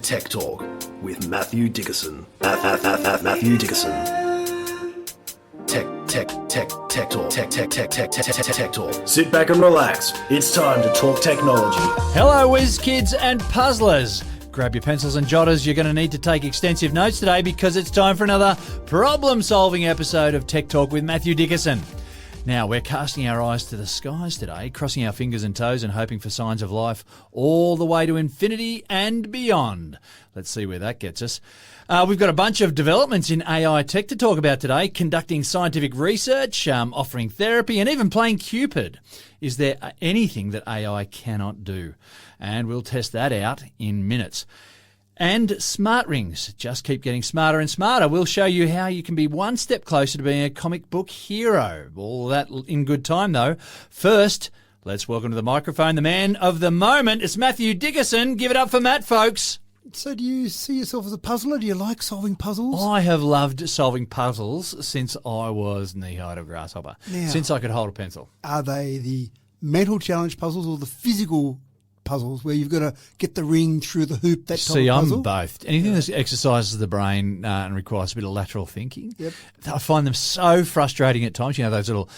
Tech Talk with Matthew Dickerson. Matthew Dickerson. Tech Talk. Sit back and relax. It's time to talk technology. Hello, whiz kids and puzzlers. Grab your pencils and jotters. You're going to need to take extensive notes today because it's time for another problem-solving episode of Tech Talk with Matthew Dickerson. Now, we're casting our eyes to the skies today, crossing our fingers and toes and hoping for signs of life all the way to infinity and beyond. Let's see where that gets us. We've got a bunch of developments in AI tech to talk about today, conducting scientific research, offering therapy, and even playing Cupid. Is there anything that AI cannot do? And we'll test that out in minutes. And smart rings just keep getting smarter and smarter. We'll show you how you can be one step closer to being a comic book hero. All that in good time, though. First, let's welcome to the microphone the man of the moment. It's Matthew Dickerson. Give it up for Matt, folks. So do you see yourself as a puzzler? Do you like solving puzzles? I have loved solving puzzles since I was knee-high to a grasshopper, since I could hold a pencil. Are they the mental challenge puzzles or the physical puzzles where you've got to get the ring through the hoop, that type of puzzle? I'm both. Anything that exercises the brain and requires a bit of lateral thinking. Yep. I find them so frustrating at times. You know, those little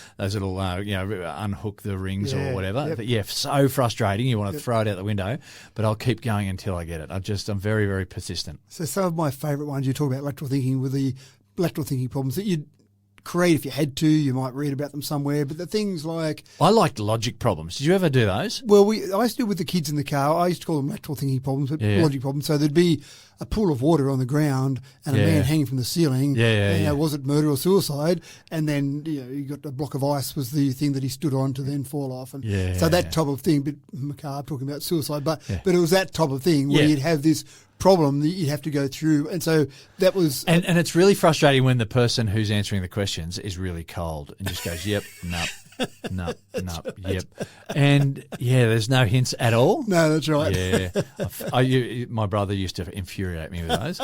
unhook the rings or whatever. Yep. But yeah, so frustrating. You want to throw it out the window, but I'll keep going until I get it. I'm very, very persistent. So some of my favourite ones, you talk about lateral thinking, with the lateral thinking problems that you'd create if you had to. You might read about them somewhere, but the things like... I liked logic problems. Did you ever do those? Well, I used to do with the kids in the car. I used to call them lateral thinking problems, but logic problems. So there'd be a pool of water on the ground and a man hanging from the ceiling. Was it murder or suicide? And then you got a block of ice was the thing that he stood on to then fall off. And so that type of thing, but macabre, talking about suicide, but it was that type of thing where you'd have this problem that you'd have to go through. And so that was... And it's really frustrating when the person who's answering the questions is really cold and just goes, yep, no, yep. And, there's no hints at all. No, that's right. Yeah. My brother used to infuriate me with those.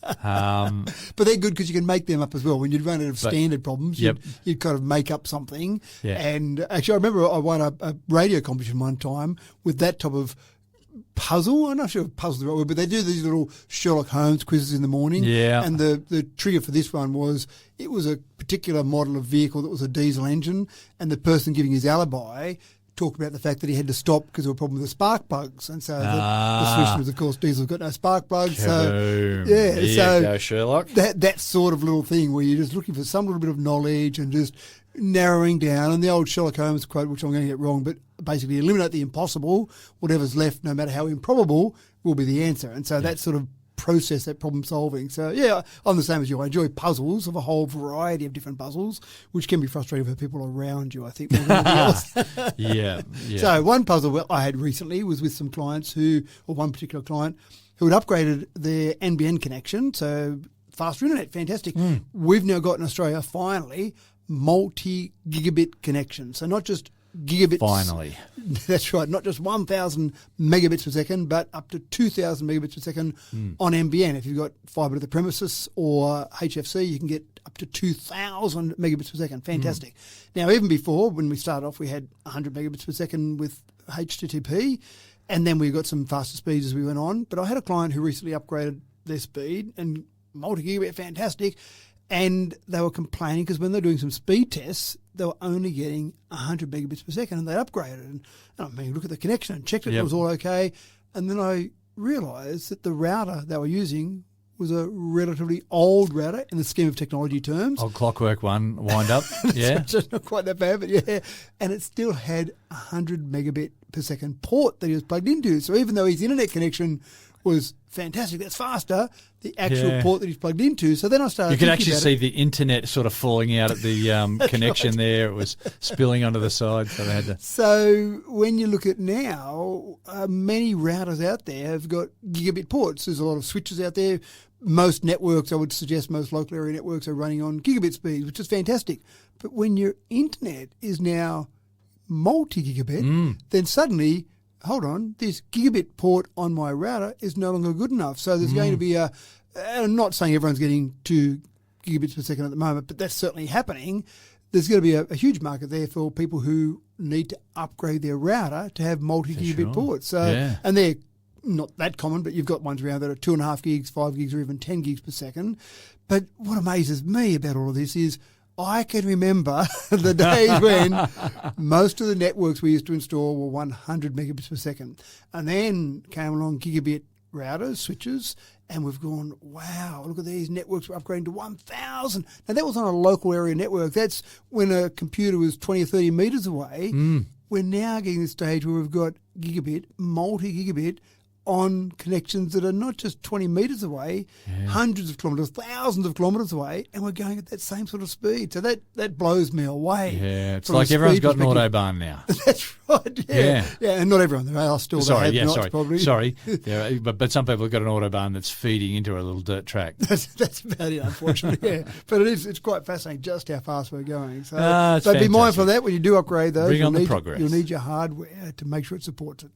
But they're good because you can make them up as well. When you'd run out of standard problems, you'd kind of make up something. Yeah. And actually, I remember I won a radio competition one time with that type of puzzle. I'm not sure if puzzle's the right word, but they do these little Sherlock Holmes quizzes in the morning. Yeah. And the trigger for this one was it was a particular model of vehicle that was a diesel engine, and the person giving his alibi talked about the fact that he had to stop because of a problem with the spark plugs. And so the solution was, of course, diesel's got no spark plugs. So, go Sherlock. That sort of little thing where you're just looking for some little bit of knowledge and just narrowing down. And the old Sherlock Holmes quote, which I'm going to get wrong, but basically eliminate the impossible, whatever's left, no matter how improbable, will be the answer. And so that sort of process, that problem solving. So I'm the same as you. I enjoy puzzles of a whole variety of different puzzles, which can be frustrating for people around you, I think, more than anything else. Yeah. So one puzzle I had recently was with some clients one particular client who had upgraded their NBN connection, so faster internet, fantastic. We've now got in Australia, finally, multi-gigabit connection. So not just gigabits. Finally. That's right. Not just 1,000 megabits per second, but up to 2,000 megabits per second on NBN. If you've got fibre to the premises or HFC, you can get up to 2,000 megabits per second. Fantastic. Now, even before, when we started off, we had 100 megabits per second with HTTP, and then we got some faster speeds as we went on. But I had a client who recently upgraded their speed, and multi-gigabit, fantastic. And they were complaining because when they were doing some speed tests, they were only getting 100 megabits per second, and they upgraded. And I mean, look at the connection and checked it, it was all okay. And then I realised that the router they were using was a relatively old router in the scheme of technology terms. Old clockwork one, wind up. It's not quite that bad, but And it still had 100 megabit per second port that he was plugged into. So even though his internet connection was fantastic, that's faster, the actual port that he's plugged into. So then I started thinking about it. You could actually see the internet sort of falling out at the connection there. It was spilling onto the side, so they had to... So when you look at now, many routers out there have got gigabit ports. There's a lot of switches out there. Most networks, I would suggest most local area networks, are running on gigabit speeds, which is fantastic. But when your internet is now multi-gigabit, then suddenly... hold on, this gigabit port on my router is no longer good enough. So there's going to be I'm not saying everyone's getting 2 gigabits per second at the moment, but that's certainly happening. There's going to be a huge market there for people who need to upgrade their router to have multi-gigabit ports. And they're not that common, but you've got ones around that are 2.5 gigs, 5 gigs, or even 10 gigs per second. But what amazes me about all of this is I can remember the days when most of the networks we used to install were 100 megabits per second. And then came along gigabit routers, switches, and we've gone, wow, look at these networks, we're upgrading to 1,000. Now, that was on a local area network. That's when a computer was 20 or 30 metres away. We're now getting to the stage where we've got gigabit, multi-gigabit, on connections that are not just 20 metres away, hundreds of kilometres, thousands of kilometres away, and we're going at that same sort of speed. So that blows me away. Yeah, it's like everyone's got an autobahn now. That's right, yeah. And not everyone. There are still probably. Sorry. Yeah, but some people have got an autobahn that's feeding into a little dirt track. That's about it, unfortunately, yeah. But it's quite fascinating just how fast we're going. So, be mindful of that when you do upgrade those. Bring on the progress. You'll need your hardware to make sure it supports it.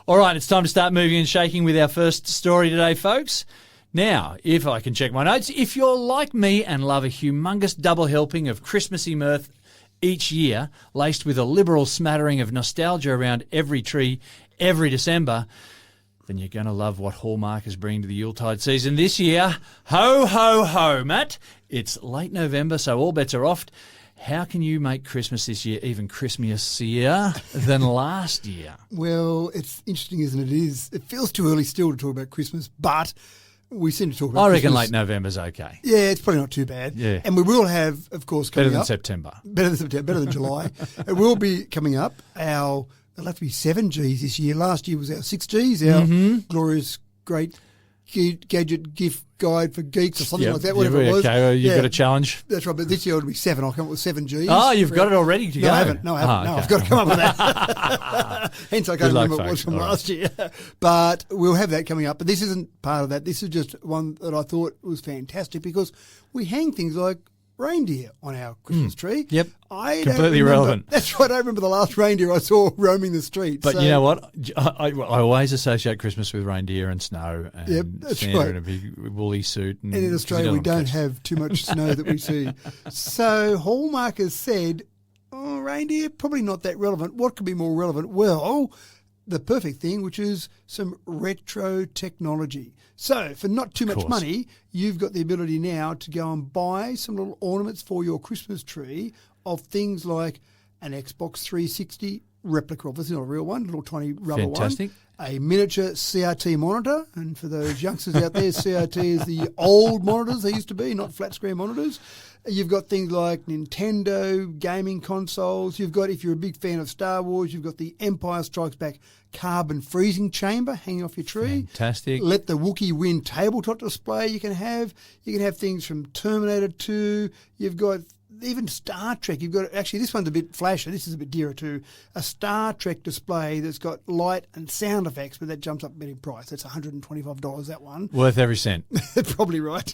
All right, it's time to start moving and shaking with our first story today, folks. Now, if I can check my notes, if you're like me and love a humongous double helping of Christmassy mirth each year, laced with a liberal smattering of nostalgia around every tree, every December, then you're going to love what Hallmark is bringing to the Yuletide season this year. Ho, ho, ho, Matt. It's late November, so all bets are off. How can you make Christmas this year even Christmassier than last year? Well, it's interesting, isn't it? It feels too early still to talk about Christmas, but we seem to talk about Christmas. I reckon late November's okay. Yeah, it's probably not too bad. Yeah. And we will have, of course, coming better up. Better than September. Better than July. It will be coming up. It'll have to be 7Gs this year. Last year was our 6Gs, our glorious, great gadget gift guide for geeks or something like that, whatever it was. Okay, you've got a challenge. That's right, but this year it'll be 7. I'll come up with 7Gs. Oh, you've got it already to go? No, I haven't. Okay. I've got to come up with that. Hence, I can't remember what it was from last year. But we'll have that coming up. But this isn't part of that. This is just one that I thought was fantastic because we hang things like reindeer on our Christmas tree. Yep. Completely relevant. That's right. I remember the last reindeer I saw roaming the streets. But you know what? I always associate Christmas with reindeer and snow and Santa in a big woolly suit. And in Australia, we don't have too much snow that we see. So Hallmark has said, reindeer, probably not that relevant. What could be more relevant? Well, the perfect thing, which is some retro technology. So for not too much money, you've got the ability now to go and buy some little ornaments for your Christmas tree of things like an Xbox 360 replica, obviously not a real one, little tiny rubber Fantastic. one, a miniature CRT monitor, and for those youngsters out there, CRT is the old monitors they used to be, not flat screen monitors. You've got things like Nintendo gaming consoles. You've got, if you're a big fan of Star Wars, you've got the Empire Strikes Back carbon freezing chamber hanging off your tree. Fantastic. Let the Wookiee win tabletop display you can have. You can have things from Terminator 2. You've got even Star Trek. You've got, actually, this one's a bit flashier. This is a bit dearer too. A Star Trek display that's got light and sound effects, but that jumps up a bit in price. That's $125, that one. Worth every cent. Probably right.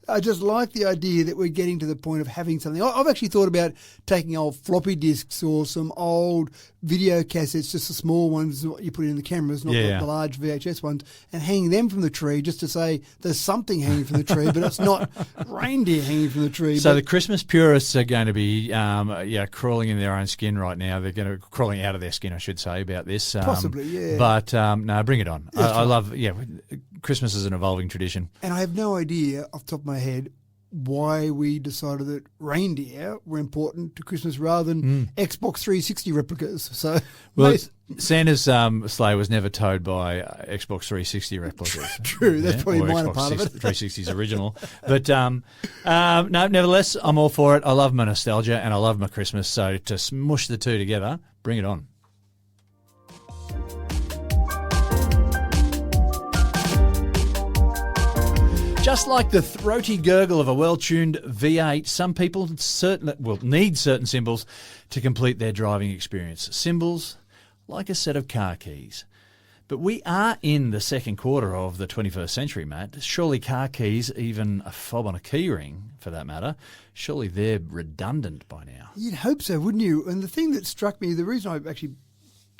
I just like the idea that we're getting to the point of having something. I've actually thought about taking old floppy disks or some old video cassettes, just the small ones that you put in the cameras, not the large VHS ones, and hanging them from the tree just to say there's something hanging from the tree, but it's not reindeer hanging from the tree. So the Christmas purists are going to be crawling in their own skin right now. They're going to crawling out of their skin, I should say, about this. Possibly, yeah. But no, bring it on. I love, Christmas is an evolving tradition. And I have no idea off the top of my head why we decided that reindeer were important to Christmas rather than Xbox 360 replicas. So, Santa's sleigh was never towed by Xbox 360 replicas. True, that's probably a minor part of it. 360's original. But no, nevertheless, I'm all for it. I love my nostalgia and I love my Christmas. So to smush the two together, bring it on. Just like the throaty gurgle of a well-tuned V8, some people need certain symbols to complete their driving experience. Symbols like a set of car keys. But we are in the second quarter of the 21st century, Matt. Surely car keys, even a fob on a key ring for that matter, surely they're redundant by now. You'd hope so, wouldn't you? And the thing that struck me, the reason I actually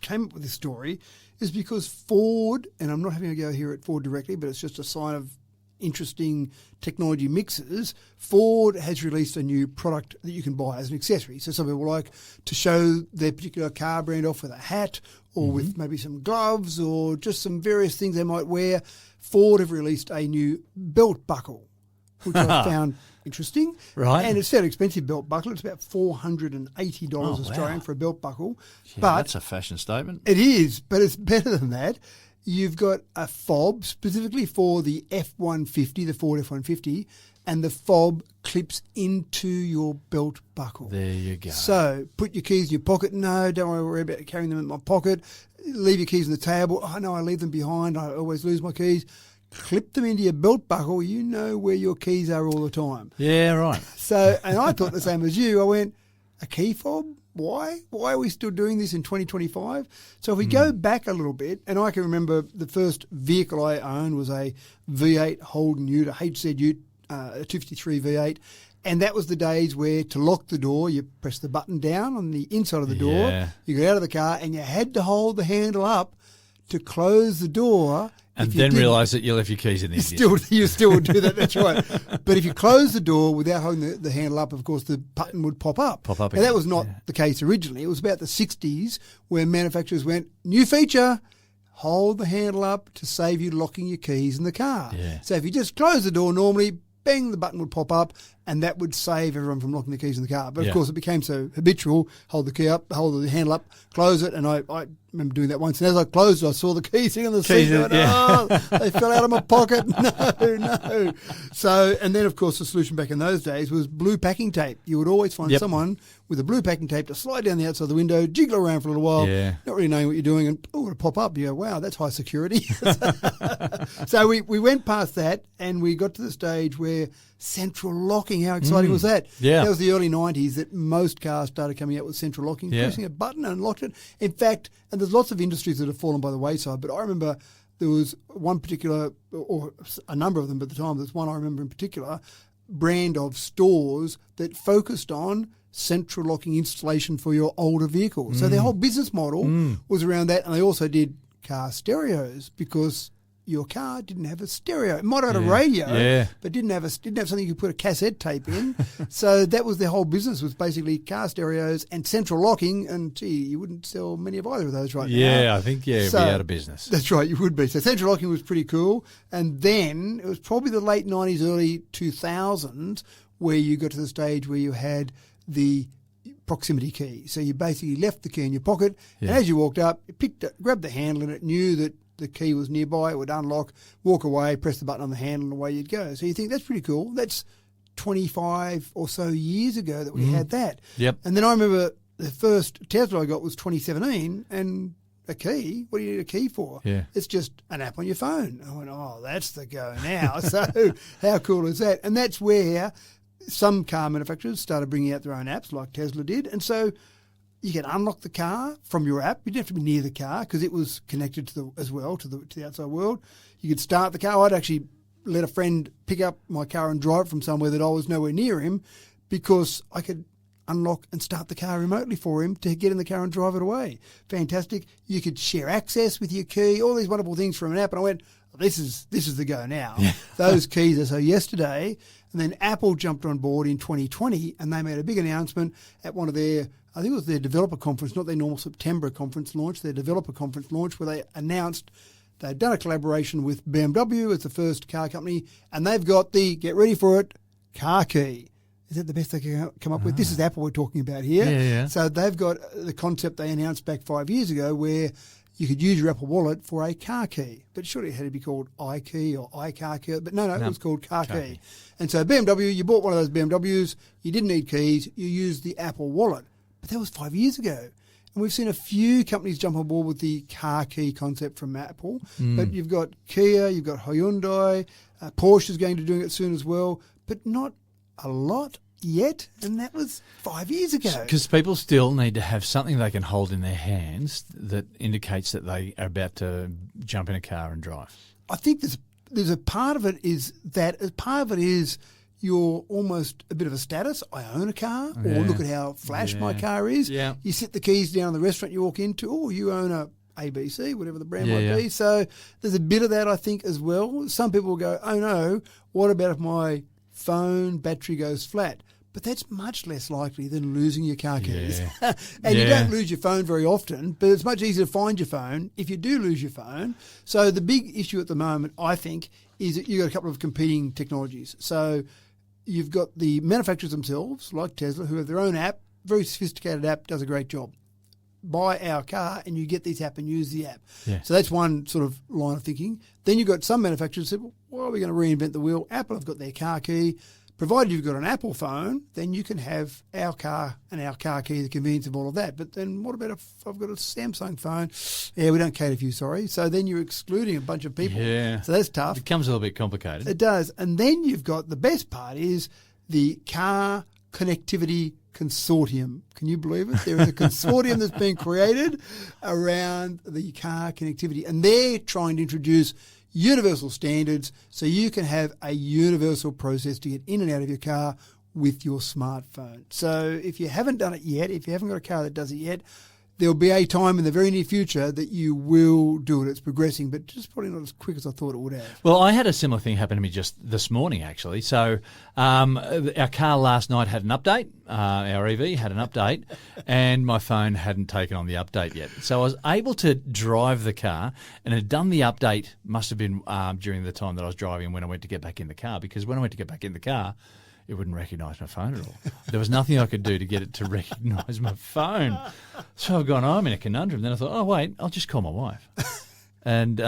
came up with this story is because Ford, and I'm not having a go here at Ford directly, but it's just a sign of interesting technology mixes, Ford has released a new product that you can buy as an accessory. So some people like to show their particular car brand off with a hat or with maybe some gloves or just some various things they might wear. Ford have released a new belt buckle, which I found interesting. Right. And it's a fairly expensive belt buckle. It's about $480 Australian wow. for a belt buckle. Yeah, but that's a fashion statement. it is, but it's better than that. You've got a fob specifically for the F-150, the Ford F-150, and the fob clips into your belt buckle. There you go. So put your keys in your pocket. No, don't worry about carrying them in my pocket. Leave your keys on the table. Oh, no, I leave them behind. I always lose my keys. Clip them into your belt buckle. You know where your keys are all the time. Yeah, right. So, and I thought the same as you. I went, a key fob? Why? Why are we still doing this in 2025? So if we go back a little bit, and I can remember the first vehicle I owned was a V8 Holden Ute, a HZ Ute, a 253 V8. And that was the days where to lock the door, you press the button down on the inside of the door, Yeah. you got out of the car, and you had to hold the handle up to close the door. And If you then didn't, realise that you left your keys in the ignition. you still would do that, that's right. But if you close the door without holding the handle up, of course, the button would pop up. Pop up And that again, was not the case originally. It was about the 60s where manufacturers went, new feature, hold the handle up to save you locking your keys in the car. Yeah. So if you just close the door normally, bang, the button would pop up, and that would save everyone from locking the keys in the car. But, Yeah. of course, it became so habitual, hold the key up, hold the handle up, close it, and I remember doing that once. And as I closed it, I saw the keys sitting on the seat. Keys, I went, yeah. oh, they fell out of my pocket. No. So, and then, of course, the solution back in those days was blue packing tape. You would always find Yep. someone with a blue packing tape to slide down the outside of the window, jiggle around for a little while, Yeah. not really knowing what you're doing, and it'll pop up. You go, wow, that's high security. So we went past that, and we got to the stage where central locking, how exciting was that? Yeah. That was the early 90s that most cars started coming out with central locking, Yeah. pressing a button and unlocked it. In fact, and there's lots of industries that have fallen by the wayside, but I remember there was one particular, or a number of them at the time, there's one I remember in particular, brand of stores that focused on central locking installation for your older vehicles. So their whole business model was around that, and they also did car stereos because your car didn't have a stereo. It might have had a radio, Yeah. but didn't have something you could put a cassette tape in. So that was their whole business, was basically car stereos and central locking. And gee, you wouldn't sell many of either of those right now. Yeah, I think, So- be out of business. That's right, you would be. So central locking was pretty cool. And then it was probably the late 90s, early 2000s where you got to the stage where you had the proximity key. So you basically left the key in your pocket, and as you walked up, you grabbed the handle, and it knew that the key was nearby. It would unlock, walk away, press the button on the handle, and away you'd go. So you think that's pretty cool. That's 25 or so years ago that we had that. Yep. And then I remember the first Tesla I got was 2017, and a key? What do you need a key for? Yeah. It's just an app on your phone. I went, oh, that's the go now. So how cool is that? And that's where some car manufacturers started bringing out their own apps like Tesla did. And so you can unlock the car from your app. You didn't have to be near the car because it was connected to the outside world. You could start the car. I'd actually let a friend pick up my car and drive it from somewhere that I was nowhere near him because I could unlock and start the car remotely for him to get in the car and drive it away. Fantastic. You could share access with your key, all these wonderful things from an app. And I went, this is the go now. Those keys are so yesterday. And then Apple jumped on board in 2020 and they made a big announcement at one of their, I think it was their developer conference, not their normal September conference launch, their developer conference launch, where they announced they'd done a collaboration with BMW as the first car company, and they've got the, get ready for it, car key. Is that the best they can come up with? This is Apple we're talking about here. Yeah. So they've got the concept they announced back 5 years ago where you could use your Apple Wallet for a car key. But surely it had to be called iKey or iCar key. But no, it was called car key. And so BMW, you bought one of those BMWs, you didn't need keys, you used the Apple Wallet. But that was 5 years ago. And we've seen a few companies jump on board with the car key concept from Apple. But you've got Kia, you've got Hyundai, Porsche is going to do it soon as well, but not a lot yet. And that was 5 years ago. Because people still need to have something they can hold in their hands that indicates that they are about to jump in a car and drive. I think there's a part of it is that, a part of it is you're almost a bit of a status. I own a car, or look at how flash my car is. Yeah. You sit the keys down in the restaurant you walk into, or you own a ABC, whatever the brand might be. So there's a bit of that, I think, as well. Some people will go, oh no, what about if my phone battery goes flat? But that's much less likely than losing your car keys. Yeah. And you Yeah. don't lose your phone very often, but it's much easier to find your phone if you do lose your phone. So the big issue at the moment, I think, is that you've got a couple of competing technologies. So you've got the manufacturers themselves, like Tesla, who have their own app, very sophisticated app, does a great job. Buy our car and you get this app and use the app. Yeah. So that's one sort of line of thinking. Then you've got some manufacturers who say, well, why are we going to reinvent the wheel? Apple have got their car key. Provided you've got an Apple phone, then you can have our car and our car key, the convenience of all of that. But then what about if I've got a Samsung phone? Yeah, we don't cater for you, sorry. So then you're excluding a bunch of people. Yeah. So that's tough. It becomes a little bit complicated. It does. And then you've got the best part is the Car Connectivity Consortium. Can you believe it? There is a consortium that's been created around the car connectivity, and they're trying to introduce universal standards so you can have a universal process to get in and out of your car with your smartphone. So if you haven't done it yet, if you haven't got a car that does it yet, there'll be a time in the very near future that you will do it. It's progressing, but just probably not as quick as I thought it would have. Well, I had a similar thing happen to me just this morning, actually. So our car last night had an update. Our EV had an update, and my phone hadn't taken on the update yet. So I was able to drive the car, and had done the update, must have been during the time that I was driving when I went to get back in the car, because when I went to get back in the car, it wouldn't recognise my phone at all. There was nothing I could do to get it to recognise my phone. So I've gone, I'm in a conundrum. Then I thought, oh, wait, I'll just call my wife. And,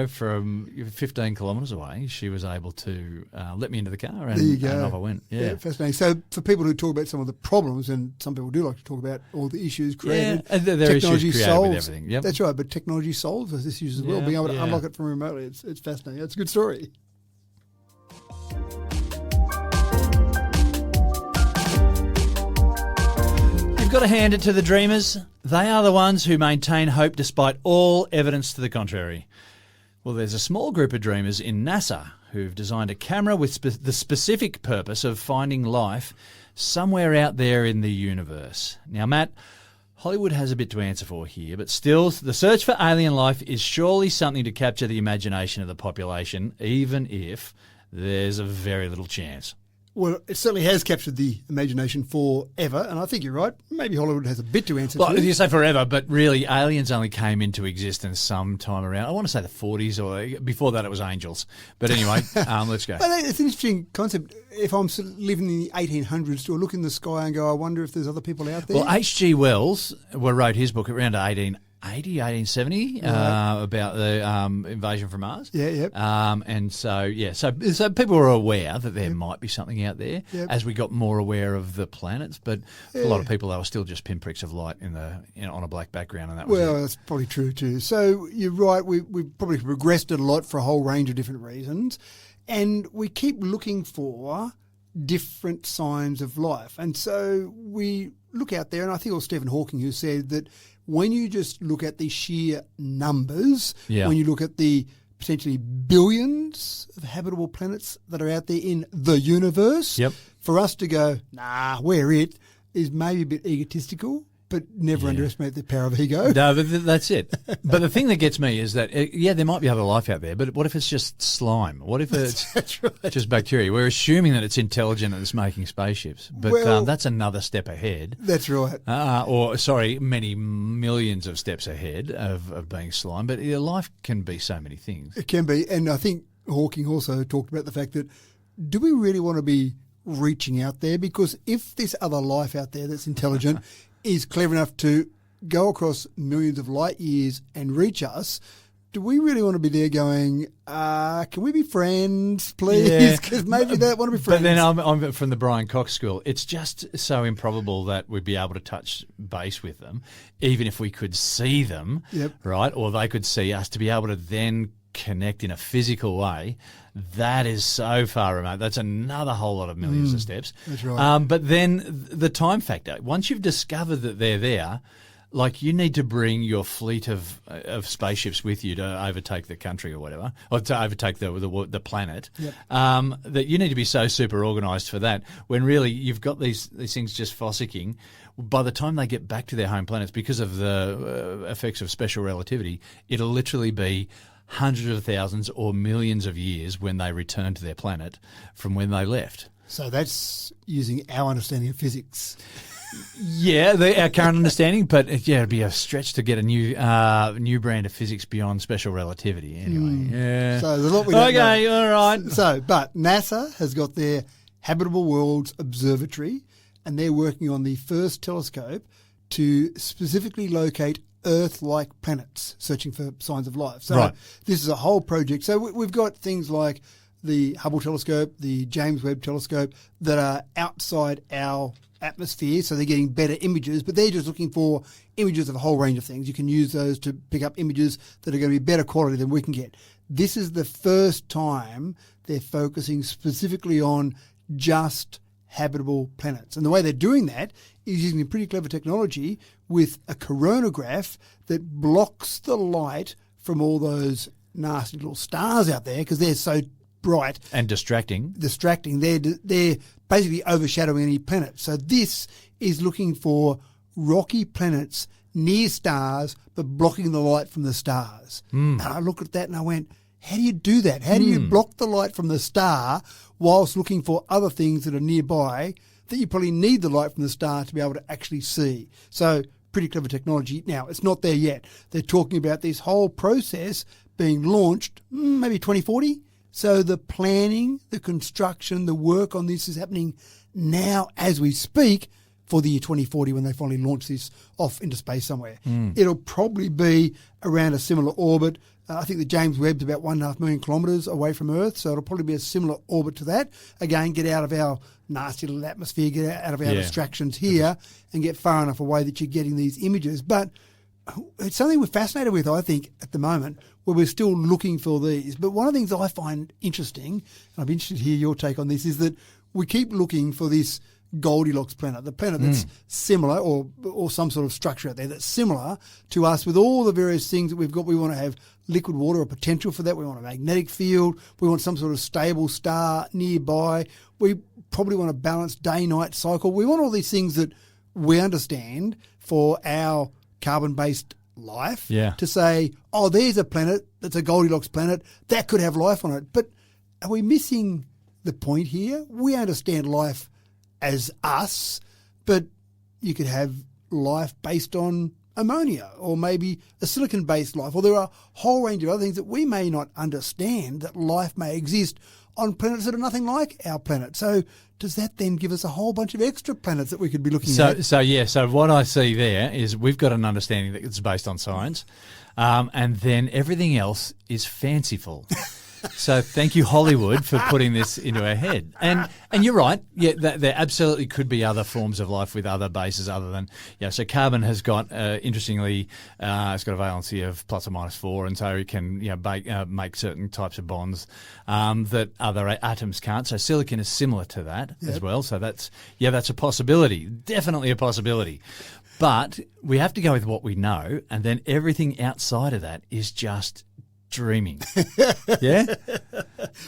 from 15 kilometres away, she was able to let me into the car, and, There you go. and off I went. Yeah. Fascinating. So for people who talk about some of the problems, and some people do like to talk about all the issues created, and there are issues created solves with everything. Yep. That's right, but technology solves those issues as well. Yeah, Being able to yeah. unlock it from remotely, it's fascinating. It's a good story. You've got to hand it to the dreamers. They are the ones who maintain hope despite all evidence to the contrary. Well, there's a small group of dreamers in NASA who've designed a camera with the specific purpose of finding life somewhere out there in the universe. Now, Matt, Hollywood has a bit to answer for here, but still, the search for alien life is surely something to capture the imagination of the population, even if there's a very little chance. Well, it certainly has captured the imagination forever, and I think you're right. Maybe Hollywood has a bit to answer Well, to. you say forever, but really, aliens only came into existence sometime around, I want to say the 40s, or before that it was angels. But anyway, let's go. But it's an interesting concept. If I'm living in the 1800s, do I look in the sky and go, I wonder if there's other people out there? Well, H.G. Wells wrote his book around 1870 about the invasion from Mars. Yeah, yep. And so people were aware that there might be something out there as we got more aware of the planets, but for a lot of people they were still just pinpricks of light on a black background, and that was Well, it. that's probably true too. So you're right, we've probably progressed it a lot for a whole range of different reasons, and we keep looking for different signs of life. And so we look out there, and I think it was Stephen Hawking who said that when you just look at the sheer numbers, when you look at the potentially billions of habitable planets that are out there in the universe, for us to go, nah, we're it, is maybe a bit egotistical, but never underestimate the power of ego. No, but that's it. But the thing that gets me is that, there might be other life out there, but what if it's just slime? What if it's just bacteria? We're assuming that it's intelligent and it's making spaceships, but that's another step ahead. That's right. Many millions of steps ahead of being slime. But life can be so many things. It can be. And I think Hawking also talked about the fact that, do we really want to be reaching out there? Because if this other life out there that's intelligent is clever enough to go across millions of light years and reach us, do we really want to be there going, can we be friends, please? Because maybe they want to be friends. But then I'm from the Brian Cox school. It's just so improbable that we'd be able to touch base with them, even if we could see them, right? Or they could see us, to be able to then connect in a physical way. That is so far remote. That's another whole lot of millions of steps. That's right. But then the time factor. Once you've discovered that they're there, like, you need to bring your fleet of spaceships with you to overtake the country or whatever, or to overtake the planet. That you need to be so super organised for that. When really you've got these things just fossicking. By the time they get back to their home planets, because of the effects of special relativity, it'll literally be hundreds of thousands or millions of years when they return to their planet from when they left. So that's using our understanding of physics. Yeah, our current understanding, but it'd be a stretch to get a new brand of physics beyond special relativity. Anyway, yeah. So there's a lot we don't know. Okay, all right. So, but NASA has got their Habitable Worlds Observatory, and they're working on the first telescope to specifically locate Earth-like planets, searching for signs of life. So this is a whole project. So we've got things like the Hubble telescope, the James Webb telescope, that are outside our atmosphere, so they're getting better images, but they're just looking for images of a whole range of things. You can use those to pick up images that are going to be better quality than we can get. This is the first time they're focusing specifically on just habitable planets. And the way they're doing that is using a pretty clever technology with a coronagraph that blocks the light from all those nasty little stars out there because they're so bright and distracting. They're basically overshadowing any planet. So this is looking for rocky planets near stars but blocking the light from the stars. And I looked at that and I went, how do you do that? How do you block the light from the star whilst looking for other things that are nearby that you probably need the light from the star to be able to actually see? So pretty clever technology. Now, it's not there yet. They're talking about this whole process being launched maybe 2040. So the planning, the construction, the work on this is happening now as we speak for the year 2040 when they finally launch this off into space somewhere. It'll probably be around a similar orbit. I think the James Webb's about 1.5 million kilometres away from Earth, so it'll probably be a similar orbit to that. Again, get out of our nasty little atmosphere, get out of our distractions here and get far enough away that you're getting these images. But it's something we're fascinated with, I think, at the moment, where we're still looking for these. But one of the things I find interesting, and I'd be interested to hear your take on this, is that we keep looking for this Goldilocks planet, the planet that's similar or some sort of structure out there that's similar to us with all the various things that we've got. We want to have liquid water or potential for that. We want a magnetic field. We want some sort of stable star nearby. We probably want a balanced day-night cycle. We want all these things that we understand for our carbon-based life to say, oh, there's a planet that's a Goldilocks planet that could have life on it. But are we missing the point here? We understand life as us, but you could have life based on ammonia or maybe a silicon-based life, or there are a whole range of other things that we may not understand that life may exist on planets that are nothing like our planet. So does that then give us a whole bunch of extra planets that we could be looking at? So what I see there is we've got an understanding that it's based on science, and then everything else is fanciful. So thank you, Hollywood, for putting this into our head. And you're right. Yeah, there absolutely could be other forms of life with other bases other than, so carbon has got, interestingly, it's got a valency of plus or minus 4, and so it can, make certain types of bonds that other atoms can't. So silicon is similar to that as well. So that's a possibility, definitely a possibility. But we have to go with what we know, and then everything outside of that is just dreaming.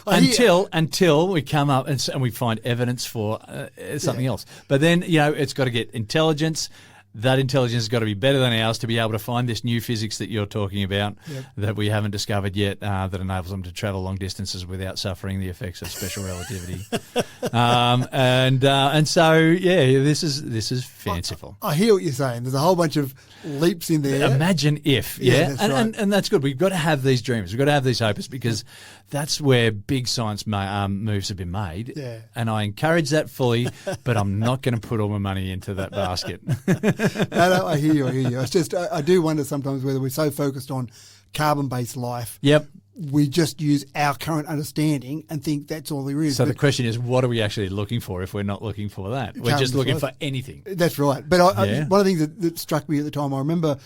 Until we come up and we find evidence for something else. But then, it's got to get intelligence. That intelligence has got to be better than ours to be able to find this new physics that you're talking about that we haven't discovered yet, that enables them to travel long distances without suffering the effects of special relativity. This is fanciful. I hear what you're saying. There's a whole bunch of leaps in there. Imagine if, That's right. and that's good. We've got to have these dreams. We've got to have these hopes because that's where big science moves have been made. Yeah. And I encourage that fully, but I'm not going to put all my money into that basket. No, I hear you. It's just I do wonder sometimes whether we're so focused on carbon-based life. Yep. We just use our current understanding and think that's all there is. So the question is, what are we actually looking for if we're not looking for that? We're just looking for anything. That's right. But one of the things that struck me at the time, I remember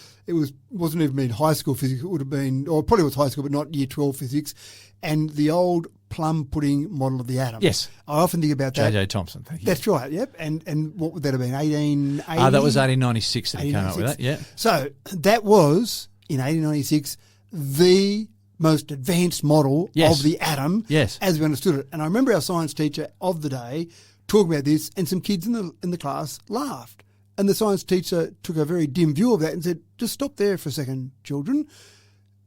wasn't even in high school physics. It would have been, or probably was high school, but not year 12 physics. And the old plum pudding model of the atom. Yes. I often think about that. J.J. Thomson, thank you. That's right, yep. And what would that have been, 1880? That was 1896 that he came up with that, yeah. So that was, in 1896, the most advanced model of the atom as we understood it. And I remember our science teacher of the day talking about this, and some kids in the class laughed. And the science teacher took a very dim view of that and said, just stop there for a second, children.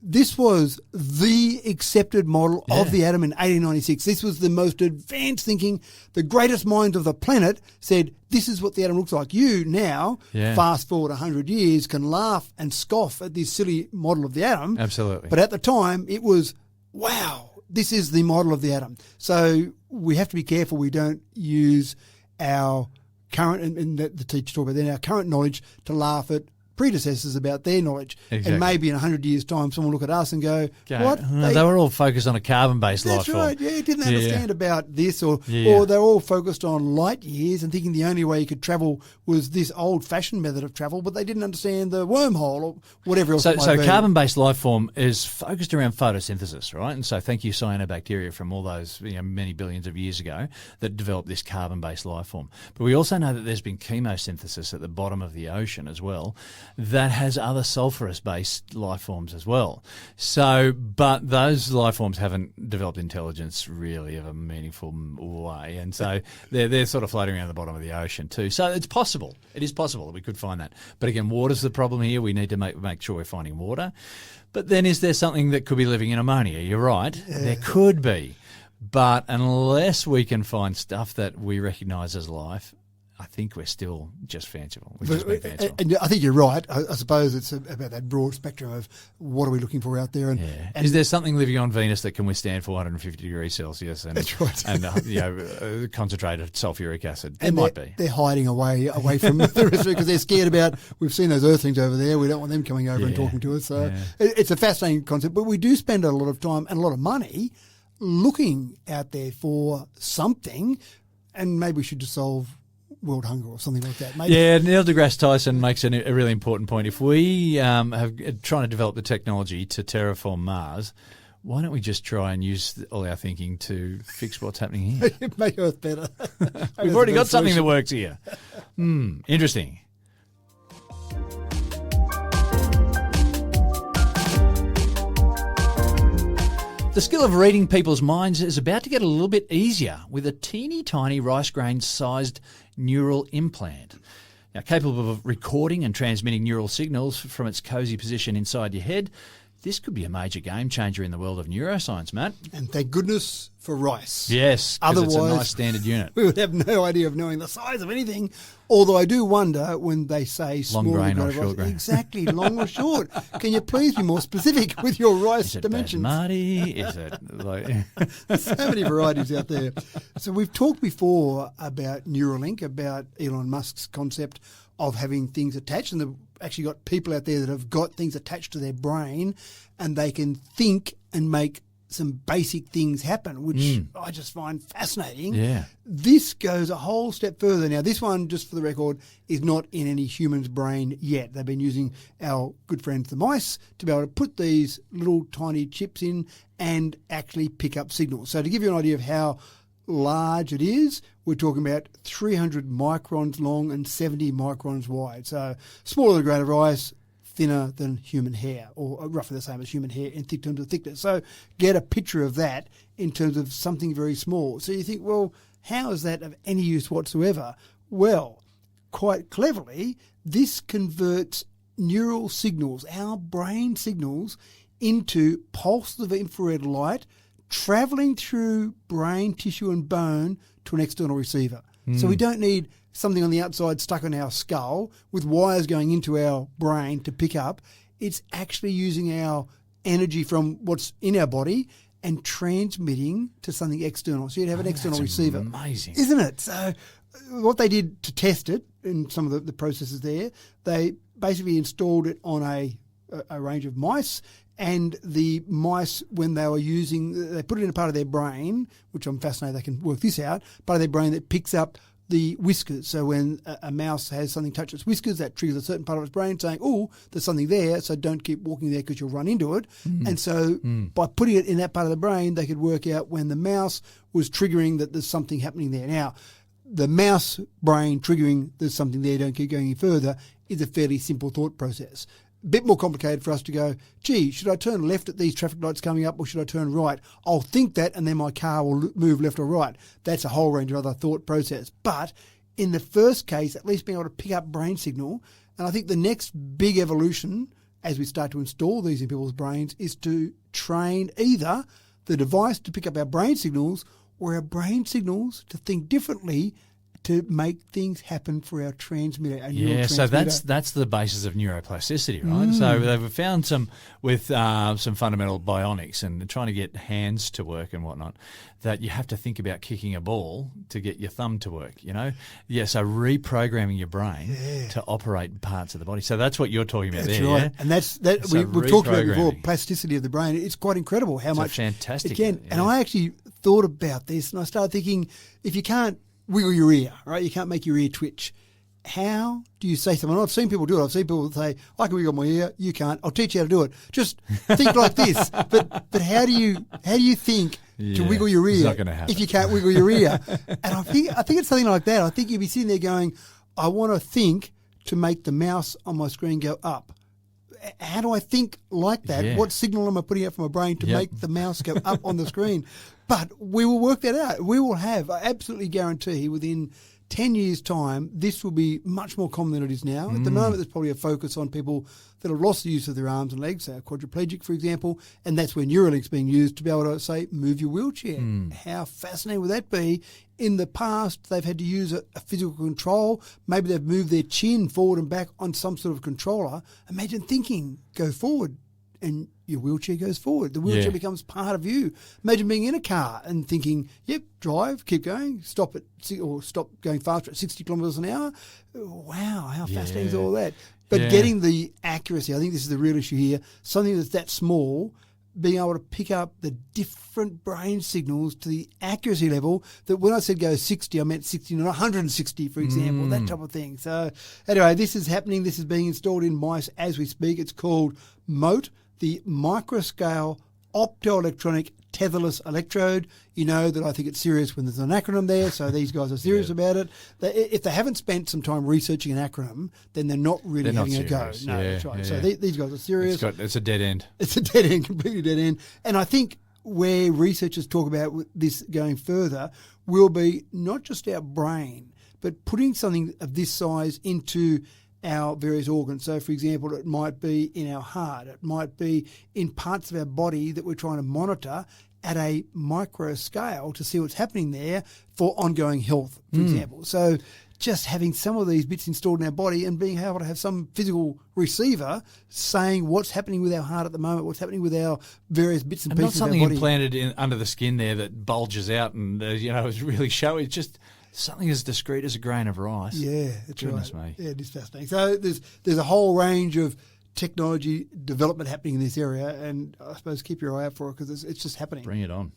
this was the accepted model of the atom in 1896. This was the most advanced thinking. The greatest minds of the planet said, this is what the atom looks like. You now, fast forward 100 years, can laugh and scoff at this silly model of the atom. Absolutely. But at the time, it was, wow, this is the model of the atom. So we have to be careful we don't use our current, and the teacher talked about then, our current knowledge to laugh at predecessors about their knowledge. Exactly. And maybe in 100 years' time, someone will look at us and go, what? They were all focused on a carbon-based life form. That's right, didn't understand about this, or they're all focused on light years and thinking the only way you could travel was this old-fashioned method of travel, but they didn't understand the wormhole or whatever else it might be. So carbon-based life form is focused around photosynthesis, right? And so thank you, cyanobacteria, from all those many billions of years ago that developed this carbon-based life form. But we also know that there's been chemosynthesis at the bottom of the ocean as well that has other sulfurous-based life forms as well. So, but those life forms haven't developed intelligence really of a meaningful way, and so they're sort of floating around the bottom of the ocean too. So it's possible. It is possible that we could find that. But again, water's the problem here. We need to make sure we're finding water. But then is there something that could be living in ammonia? You're right. There could be. But unless we can find stuff that we recognise as life, I think we're still just fanciful. And I think you're right. I suppose it's about that broad spectrum of what are we looking for out there. And is there something living on Venus that can withstand 450 degrees Celsius and, that's right. and concentrated sulfuric acid? There might be. They're hiding away from the rest of it because they're scared about, we've seen those Earthlings over there. We don't want them coming over and talking to us. So it's a fascinating concept. But we do spend a lot of time and a lot of money looking out there for something, and maybe we should just solve world hunger or something like that. Maybe. Yeah, Neil deGrasse Tyson makes a really important point. If we have trying to develop the technology to terraform Mars, why don't we just try and use all our thinking to fix what's happening here? Make Earth better. We've already got something that works here. Interesting. The skill of reading people's minds is about to get a little bit easier with a teeny tiny rice grain sized neural implant. Now, capable of recording and transmitting neural signals from its cosy position inside your head, this could be a major game changer in the world of neuroscience, Matt. And thank goodness for rice. Yes, because it's a nice standard unit. We would have no idea of knowing the size of anything, although I do wonder when they say small long grain or rice, short grain. Exactly, long or short. Can you please be more specific with your rice dimensions? Basmati? Is it like... There's so many varieties out there. So we've talked before about Neuralink, about Elon Musk's concept of having things attached, and they've actually got people out there that have got things attached to their brain and they can think and make some basic things happen, which I just find fascinating. Yeah. This goes a whole step further. Now, this one, just for the record, is not in any human's brain yet. They've been using our good friends, the mice, to be able to put these little tiny chips in and actually pick up signals. So to give you an idea of how large it is, we're talking about 300 microns long and 70 microns wide. So smaller than a grain of rice, thinner than human hair, or roughly the same as human hair in terms of thickness. So get a picture of that in terms of something very small. So you think, well, how is that of any use whatsoever? Well, quite cleverly, this converts neural signals, our brain signals, into pulses of infrared light travelling through brain tissue and bone to an external receiver. So we don't need something on the outside stuck on our skull with wires going into our brain to pick up. It's actually using our energy from what's in our body and transmitting to something external. So you'd have an external receiver. Amazing. Isn't it? So what they did to test it in some of the processes there, they basically installed it on a range of mice, and the mice, when they were they put it in a part of their brain, which I'm fascinated they can work this out, part of their brain that picks up the whiskers. So when a mouse has something touch its whiskers, that triggers a certain part of its brain saying, oh, there's something there, so don't keep walking there because you'll run into it. And so by putting it in that part of the brain, they could work out when the mouse was triggering that there's something happening there. Now, the mouse brain triggering there's something there, don't keep going any further, is a fairly simple thought process. A bit more complicated for us to go, gee, should I turn left at these traffic lights coming up or should I turn right? I'll think that and then my car will move left or right. That's a whole range of other thought process. But in the first case, at least being able to pick up brain signal, and I think the next big evolution as we start to install these in people's brains, is to train either the device to pick up our brain signals or our brain signals to think differently to make things happen for our transmitter. Yeah, so that's the basis of neuroplasticity, right? So they've found some with some fundamental bionics and trying to get hands to work and whatnot, that you have to think about kicking a ball to get your thumb to work, you know? Yeah, so reprogramming your brain to operate parts of the body. So that's what you're talking about there, right. yeah? And that's So we've talked about it before, reprogramming. plasticity of the brain. It's quite incredible how much fantastic, it can. yeah. And I actually thought about this, and I started thinking, if you can't wiggle your ear, right? You can't make your ear twitch. How do you say something? I've seen people do it. I've seen people say, I can wiggle my ear, you can't. I'll teach you how to do it. Just think like this. But how do you think to wiggle your ear not gonna happen. if you can't wiggle your ear? And I think it's something like that. I think you'd be sitting there going, I want to think to make the mouse on my screen go up. How do I think like that? Yeah. What signal am I putting out from my brain to make the mouse go up on the screen? But we will work that out. We will have, I absolutely guarantee, within 10 years' time, this will be much more common than it is now. At the moment, there's probably a focus on people that have lost the use of their arms and legs, say quadriplegic, for example, and that's where Neuralink's being used to be able to, say, move your wheelchair. How fascinating would that be? In the past, they've had to use a physical control. Maybe they've moved their chin forward and back on some sort of controller. Imagine thinking, go forward, and your wheelchair goes forward. The wheelchair becomes part of you. Imagine being in a car and thinking, yep, drive, keep going, stop going faster at 60 kilometres an hour. Wow, how fascinating is all that? But getting the accuracy, I think this is the real issue here, something that's that small, being able to pick up the different brain signals to the accuracy level that when I said go 60, I meant 60, not 160, for example, that type of thing. So anyway, this is happening. This is being installed in mice as we speak. It's called MOTE, the Microscale Optoelectronic Tetherless Electrode. You know that I think it's serious when there's an acronym there, so these guys are serious about it. If they haven't spent some time researching an acronym, then they're not really having a go. No, that's right. So these guys are serious. It's a dead end. It's a dead end, completely dead end. And I think where researchers talk about this going further will be not just our brain, but putting something of this size into our various organs. So, for example, it might be in our heart. It might be in parts of our body that we're trying to monitor at a micro scale to see what's happening there for ongoing health, for example. So just having some of these bits installed in our body and being able to have some physical receiver saying what's happening with our heart at the moment, what's happening with our various bits and pieces not something of our body. implanted under the skin there that bulges out and, is really showy. It's just something as discreet as a grain of rice. Yeah, that's Goodness right. me. Yeah, it is fascinating. So there's a whole range of technology development happening in this area, and I suppose keep your eye out for it because it's just happening. Bring it on.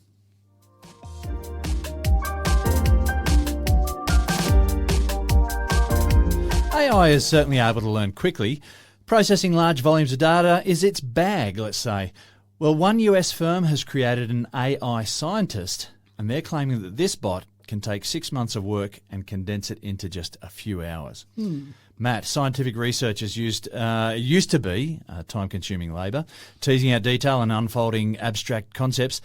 AI is certainly able to learn quickly. Processing large volumes of data is its bag, let's say. Well, one US firm has created an AI scientist, and they're claiming that this bot can take 6 months of work and condense it into just a few hours. Matt, scientific research used to be time-consuming labour, teasing out detail and unfolding abstract concepts.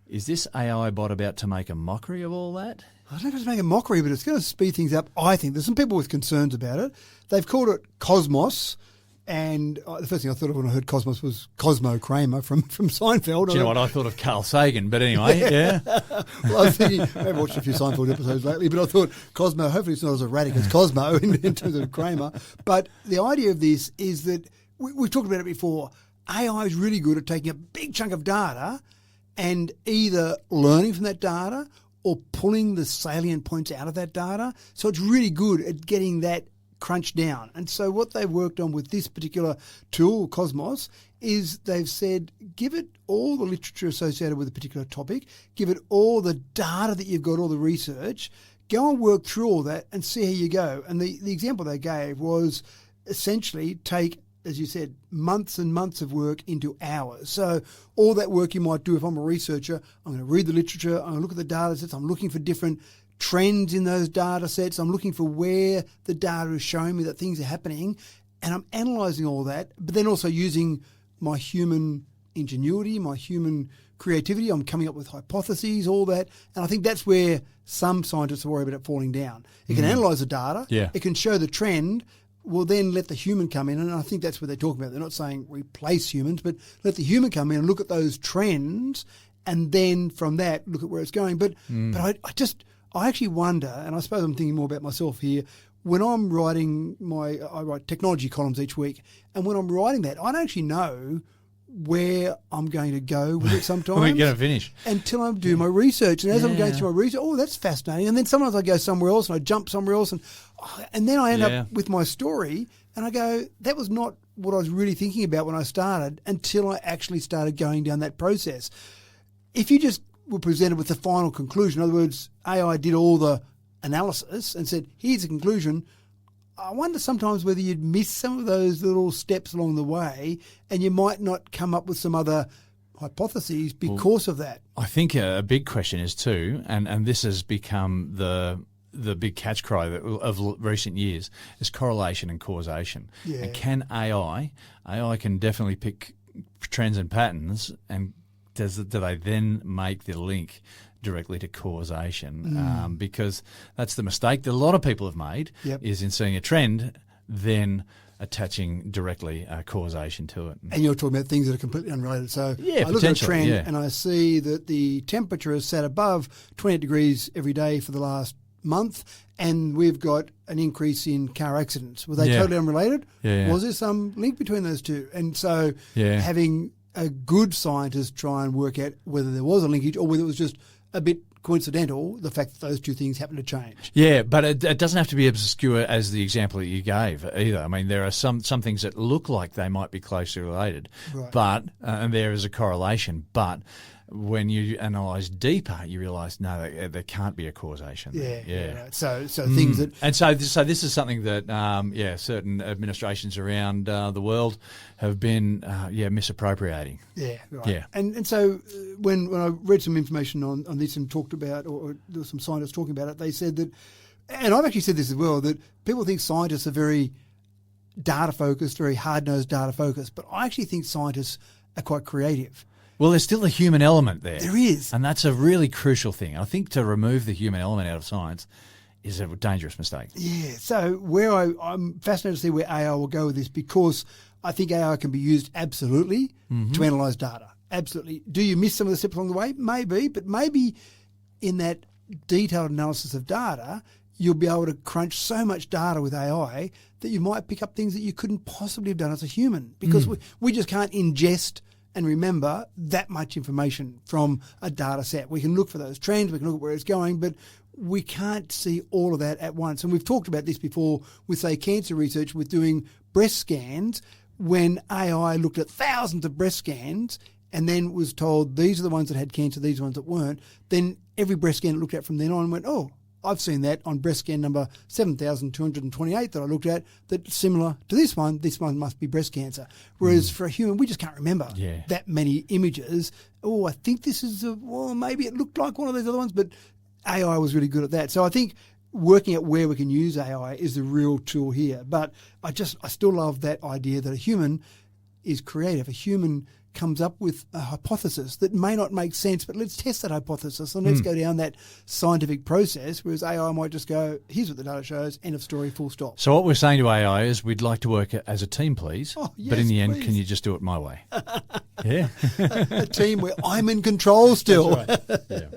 Is this AI bot about to make a mockery of all that? I don't know if it's making a mockery, but it's going to speed things up, I think. There's some people with concerns about it. They've called it Cosmos, and the first thing I thought of when I heard Cosmos was Cosmo Kramer from Seinfeld. Do you know what? I thought of Carl Sagan, but anyway, yeah. Well, I was thinking, I've watched a few Seinfeld episodes lately, but I thought Cosmo, hopefully it's not as erratic as Cosmo in terms of Kramer. But the idea of this is that, we've talked about it before, AI is really good at taking a big chunk of data and either learning from that data or pulling the salient points out of that data. So it's really good at getting that crunched down. And so what they've worked on with this particular tool, Cosmos, is they've said, give it all the literature associated with a particular topic, give it all the data that you've got, all the research, go and work through all that and see how you go. And the example they gave was essentially take, as you said, months and months of work into hours. So all that work you might do, if I'm a researcher, I'm going to read the literature, I'm going to look at the data sets, I'm looking for different trends in those data sets, I'm looking for where the data is showing me that things are happening, and I'm analysing all that, but then also using my human ingenuity, my human creativity. I'm coming up with hypotheses, all that, and I think that's where some scientists are worried about it falling down. It can analyse the data, it can show the trend. well, then let the human come in, and I think that's what they're talking about. They're not saying replace humans, but let the human come in and look at those trends, and then from that, look at where it's going. But I actually wonder, and I suppose I'm thinking more about myself here, when I'm writing I write technology columns each week, and when I'm writing that, I don't actually know where I'm going to go with it sometimes. We're going to finish. Until I do my research. And as I'm going through my research, that's fascinating. And then sometimes I go somewhere else and I jump somewhere else. And then I end up with my story and I go, that was not what I was really thinking about when I started until I actually started going down that process. If you just were presented with the final conclusion, in other words, AI did all the analysis and said, here's the conclusion, I wonder sometimes whether you'd miss some of those little steps along the way and you might not come up with some other hypotheses because of that. I think a big question is too, and this has become the big catch cry of recent years, is correlation and causation. Yeah. And can AI can definitely pick trends and patterns, and do they then make the link directly to causation? Because that's the mistake that a lot of people have made, is in seeing a trend, then attaching directly causation to it. And you're talking about things that are completely unrelated. So yeah, I look at a trend and I see that the temperature has sat above 28 degrees every day for the last month, and we've got an increase in car accidents. Were they totally unrelated? Yeah. Was there some link between those two? And so having a good scientist try and work out whether there was a linkage or whether it was just a bit coincidental, the fact that those two things happen to change. Yeah, but it doesn't have to be obscure as the example that you gave either. I mean, there are some things that look like they might be closely related, but and there is a correlation. But when you analyse deeper, you realise no, there can't be a causation. Yeah. Right. So things that, and so this is something that certain administrations around the world have been misappropriating. Yeah, right. Yeah. And so when I read some information on this and talked about, or there were some scientists talking about it, they said that, and I've actually said this as well, that people think scientists are very data focused, very hard nosed data focused, but I actually think scientists are quite creative. Well, there's still a human element there. There is. And that's a really crucial thing. I think to remove the human element out of science is a dangerous mistake. Yeah. So where I'm fascinated to see where AI will go with this, because I think AI can be used absolutely to analyse data. Absolutely. Do you miss some of the steps along the way? Maybe. But maybe in that detailed analysis of data, you'll be able to crunch so much data with AI that you might pick up things that you couldn't possibly have done as a human, because we just can't ingest and remember that much information from a data set. We can look for those trends, we can look at where it's going, but we can't see all of that at once. And we've talked about this before with, say, cancer research, with doing breast scans. When AI looked at thousands of breast scans and then was told these are the ones that had cancer, these are the ones that weren't, then every breast scan it looked at from then on went, oh, I've seen that on breast scan number 7,228 that I looked at, that's similar to this one must be breast cancer. Whereas for a human, we just can't remember that many images. Oh, I think this is, maybe it looked like one of those other ones, but AI was really good at that. So I think working out where we can use AI is the real tool here. But I still love that idea that a human is creative. A human comes up with a hypothesis that may not make sense, but let's test that hypothesis and let's go down that scientific process, whereas AI might just go, here's what the data shows, end of story, full stop. So what we're saying to AI is we'd like to work as a team, please. Oh, yes, but in the end, please. can you just do it my way? Yeah. A team where I'm in control still. That's right. Yeah.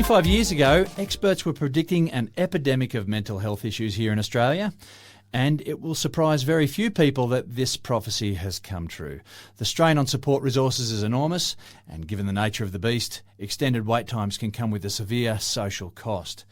"25 years ago, experts were predicting an epidemic of mental health issues here in Australia, and it will surprise very few people that this prophecy has come true. The strain on support resources is enormous, and given the nature of the beast, extended wait times can come with a severe social cost.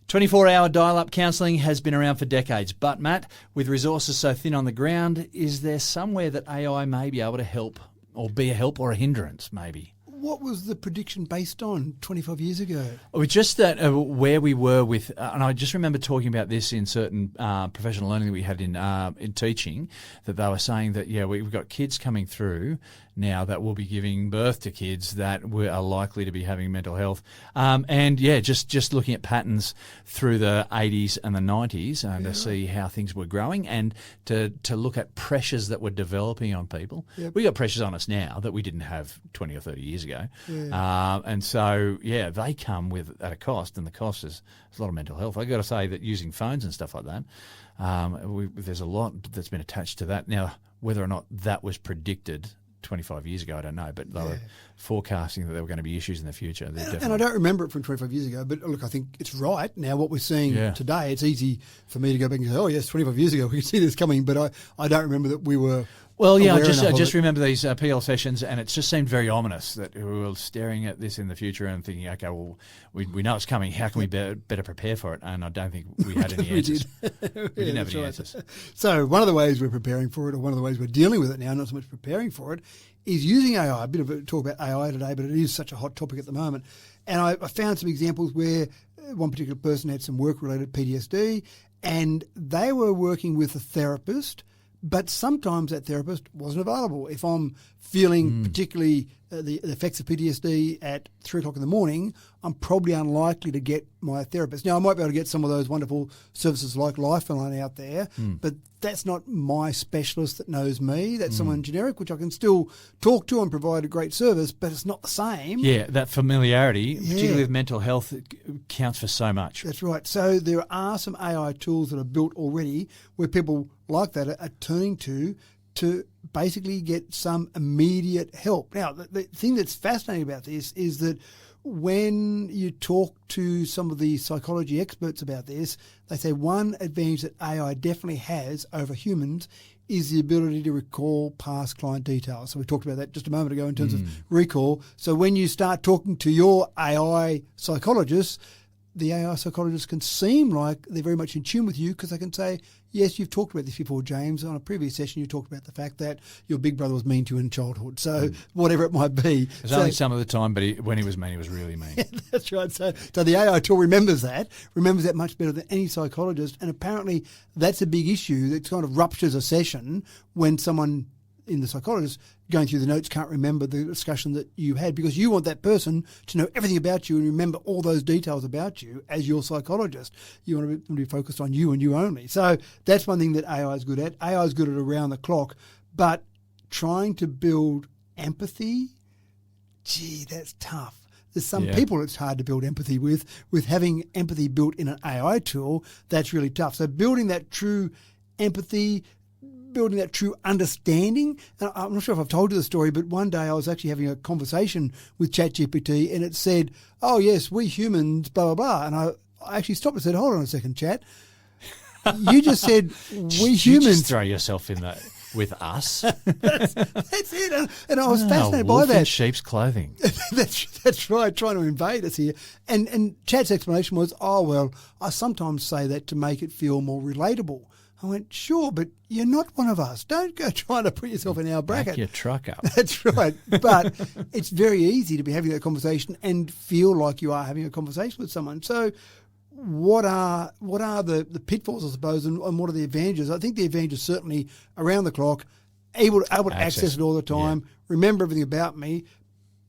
24-hour dial-up counselling has been around for decades, but Matt, with resources so thin on the ground, is there somewhere that AI may be able to help, or be a help or a hindrance maybe?" What was the prediction based on 25 years ago? It was just that where we were with, and I just remember talking about this in certain professional learning that we had in teaching, that they were saying that, we've got kids coming through now that will be giving birth to kids that are likely to be having mental health. Just looking at patterns through the 80s and the 90s to see how things were growing and to look at pressures that were developing on people. Yep. We got pressures on us now that we didn't have 20 or 30 years ago. ago. And so, they come at a cost, and the cost is a lot of mental health. I've got to say that using phones and stuff like that, there's a lot that's been attached to that. Now, whether or not that was predicted 25 years ago, I don't know, but they were forecasting that there were going to be issues in the future. And I don't remember it from 25 years ago, but look, I think it's right. Now, what we're seeing today, it's easy for me to go back and say, oh, yes, 25 years ago, we could see this coming, but I don't remember that we were... Well, I just remember these PL sessions, and it just seemed very ominous that we were staring at this in the future and thinking, okay, well, we know it's coming. How can we better prepare for it? And I don't think we had any answers. We didn't have any answers. So one of the ways we're preparing for it, or one of the ways we're dealing with it now, not so much preparing for it, is using AI. A bit of a talk about AI today, but it is such a hot topic at the moment. And I found some examples where one particular person had some work-related PTSD, and they were working with a therapist, but sometimes that therapist wasn't available. If I'm feeling particularly the effects of PTSD at 3 o'clock in the morning, I'm probably unlikely to get my therapist. Now, I might be able to get some of those wonderful services like Lifeline out there, but that's not my specialist that knows me. That's someone generic, which I can still talk to and provide a great service, but it's not the same. Yeah, that familiarity, particularly with mental health, counts for so much. That's right. So there are some AI tools that are built already where people like that are turning to basically get some immediate help. Now, the thing that's fascinating about this is that when you talk to some of the psychology experts about this, they say one advantage that AI definitely has over humans is the ability to recall past client details. So we talked about that just a moment ago in terms of recall. So when you start talking to your AI psychologist, the AI psychologist can seem like they're very much in tune with you because they can say, yes, you've talked about this before, James. On a previous session, you talked about the fact that your big brother was mean to you in childhood. So whatever it might be. It's only some of the time, but when he was mean, he was really mean. Yeah, that's right. So the AI tool remembers that much better than any psychologist. And apparently that's a big issue that kind of ruptures a session when someone in the psychologist going through the notes can't remember the discussion that you had, because you want that person to know everything about you and remember all those details about you as your psychologist. You want to be focused on you and you only. So that's one thing that AI is good at. AI is good at around the clock, but trying to build empathy, that's tough. There's some people it's hard to build empathy with having empathy built in an AI tool, that's really tough. So building that true empathy, building that true understanding. And I'm not sure if I've told you the story, but one day I was actually having a conversation with ChatGPT and it said, oh, yes, we humans, blah, blah, blah. And I actually stopped and said, hold on a second, Chat. You just said we humans. You just throw yourself in that with us. That's it. And I was fascinated by that. In sheep's clothing. That's right, trying to invade us here. And Chat's explanation was, oh, well, I sometimes say that to make it feel more relatable. I went, sure, but you're not one of us. Don't go trying to put yourself in our bracket. Back your truck up. That's right. But it's very easy to be having that conversation and feel like you are having a conversation with someone. So what are the pitfalls, I suppose, and what are the advantages? I think the advantage is certainly around the clock, able to access it all the time, remember everything about me.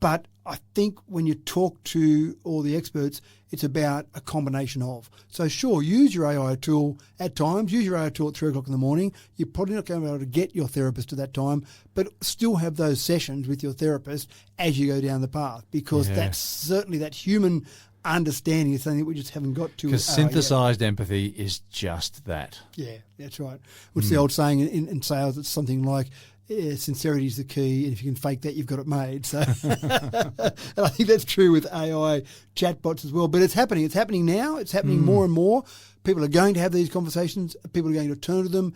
But I think when you talk to all the experts, it's about a combination of. So sure, use your AI tool at times. Use your AI tool at 3 o'clock in the morning. You're probably not going to be able to get your therapist at that time, but still have those sessions with your therapist as you go down the path, because that's certainly that human understanding is something that we just haven't got to. Because synthesized empathy is just that. Yeah, that's right. What's the old saying in sales? It's something like, sincerity is the key, and if you can fake that, you've got it made. So, and I think that's true with AI chatbots as well. But it's happening. It's happening now. It's happening more and more. People are going to have these conversations. People are going to turn to them.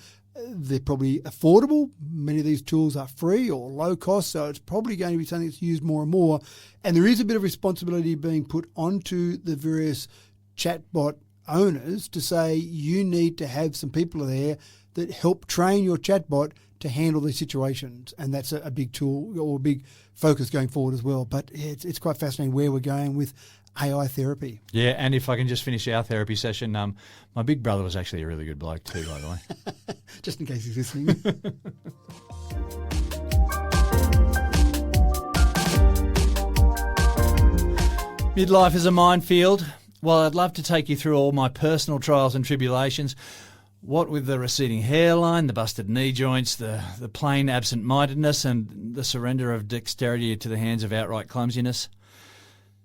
They're probably affordable. Many of these tools are free or low cost, so it's probably going to be something that's used more and more. And there is a bit of responsibility being put onto the various chatbot owners to say you need to have some people there that help train your chatbot to handle these situations, and that's a big tool or a big focus going forward as well. But it's quite fascinating where we're going with AI therapy. Yeah, and if I can just finish our therapy session, my big brother was actually a really good bloke too, by the way. Just in case he's listening. Midlife is a minefield. While I'd love to take you through all my personal trials and tribulations, What with the receding hairline, the busted knee joints, the plain absent-mindedness and the surrender of dexterity to the hands of outright clumsiness.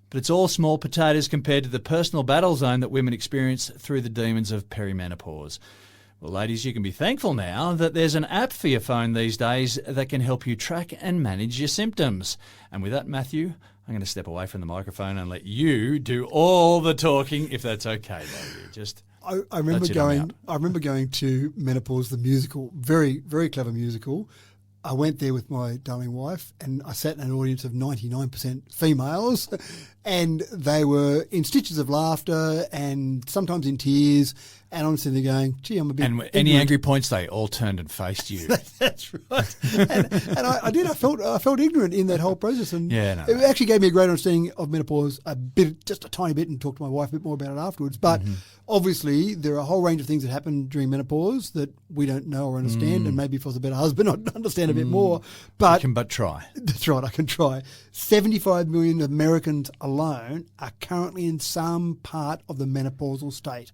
But it's all small potatoes compared to the personal battle zone that women experience through the demons of perimenopause. Well, ladies, you can be thankful now that there's an app for your phone these days that can help you track and manage your symptoms. And with that, Matthew, I'm going to step away from the microphone and let you do all the talking, if that's okay, baby. Just I remember going to Menopause, the musical, very, very clever musical. I went there with my darling wife and I sat in an audience of 99% females and they were in stitches of laughter and sometimes in tears. And I'm sitting there going, gee, I'm a bit And ignorant. any angry points, they all turned and faced you. That's right. And I did. I felt ignorant in that whole process. And it actually gave me a great understanding of menopause just a tiny bit, and talked to my wife a bit more about it afterwards. But obviously there are a whole range of things that happen during menopause that we don't know or understand. And maybe if I was a better husband, I'd understand a bit more. But You can but try. That's right, I can try. 75 million Americans alone are currently in some part of the menopausal state.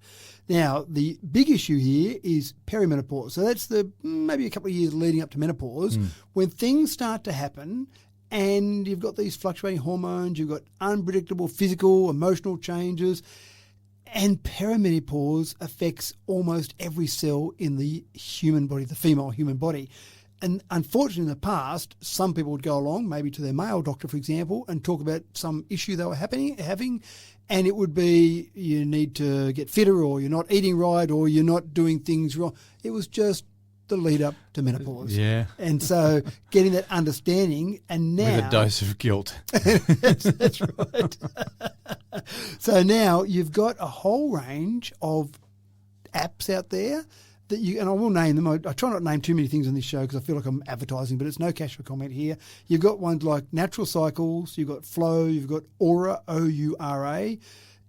Now, the big issue here is perimenopause. So that's the maybe a couple of years leading up to menopause, when things start to happen and you've got these fluctuating hormones, you've got unpredictable physical, emotional changes, and perimenopause affects almost every cell in the human body, the female human body. And unfortunately, in the past, some people would go along, maybe to their male doctor, for example, and talk about some issue they were having, and it would be you need to get fitter, or you're not eating right, or you're not doing things wrong. It was just the lead up to menopause. Yeah. And so getting that understanding, and now... With a dose of guilt. That's right. So now you've got a whole range of apps out there that you, and I will name them. I try not to name too many things on this show because I feel like I'm advertising, but it's no cash for comment here. You've got ones like Natural Cycles, you've got Flow, you've got Aura, O-U-R-A,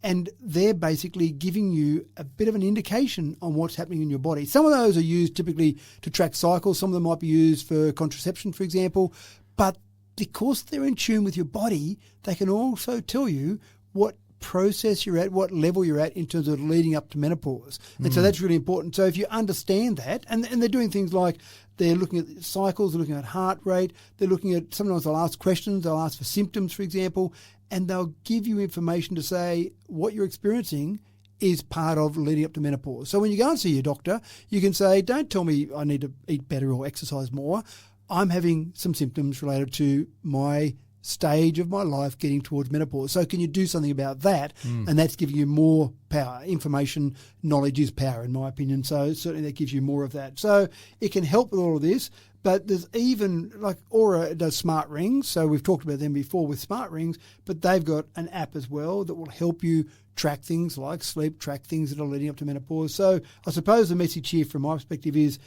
and they're basically giving you a bit of an indication on what's happening in your body. Some of those are used typically to track cycles. Some of them might be used for contraception, for example, but because they're in tune with your body, they can also tell you what process you're at, what level you're at in terms of leading up to menopause. And so that's really important. So if you understand that, and they're doing things like they're looking at cycles, they're looking at heart rate, they're looking at, sometimes they'll ask questions, they'll ask for symptoms, for example, and they'll give you information to say what you're experiencing is part of leading up to menopause. So when you go and see your doctor, you can say, don't tell me I need to eat better or exercise more. I'm having some symptoms related to my stage of my life getting towards menopause. So can you do something about that? And that's giving you more power. Information, knowledge is power, in my opinion. So certainly that gives you more of that. So it can help with all of this. But there's even, like Aura does smart rings. So we've talked about them before with smart rings, but they've got an app as well that will help you track things like sleep, track things that are leading up to menopause. So I suppose the message here from my perspective is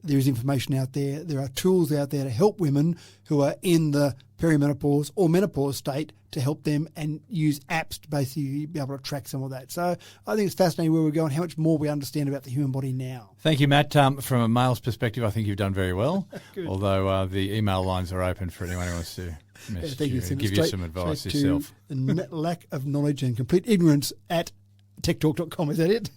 there is information out there. There are tools out there to help women who are in the perimenopause or menopause state to help them, and use apps to basically be able to track some of that. So I think it's fascinating where we're going, how much more we understand about the human body now. Thank you, Matt. From a male's perspective, I think you've done very well, although the email lines are open for anyone who wants to message you and give you some advice yourself. The lack of knowledge and complete ignorance at techtalk.com. Is that it?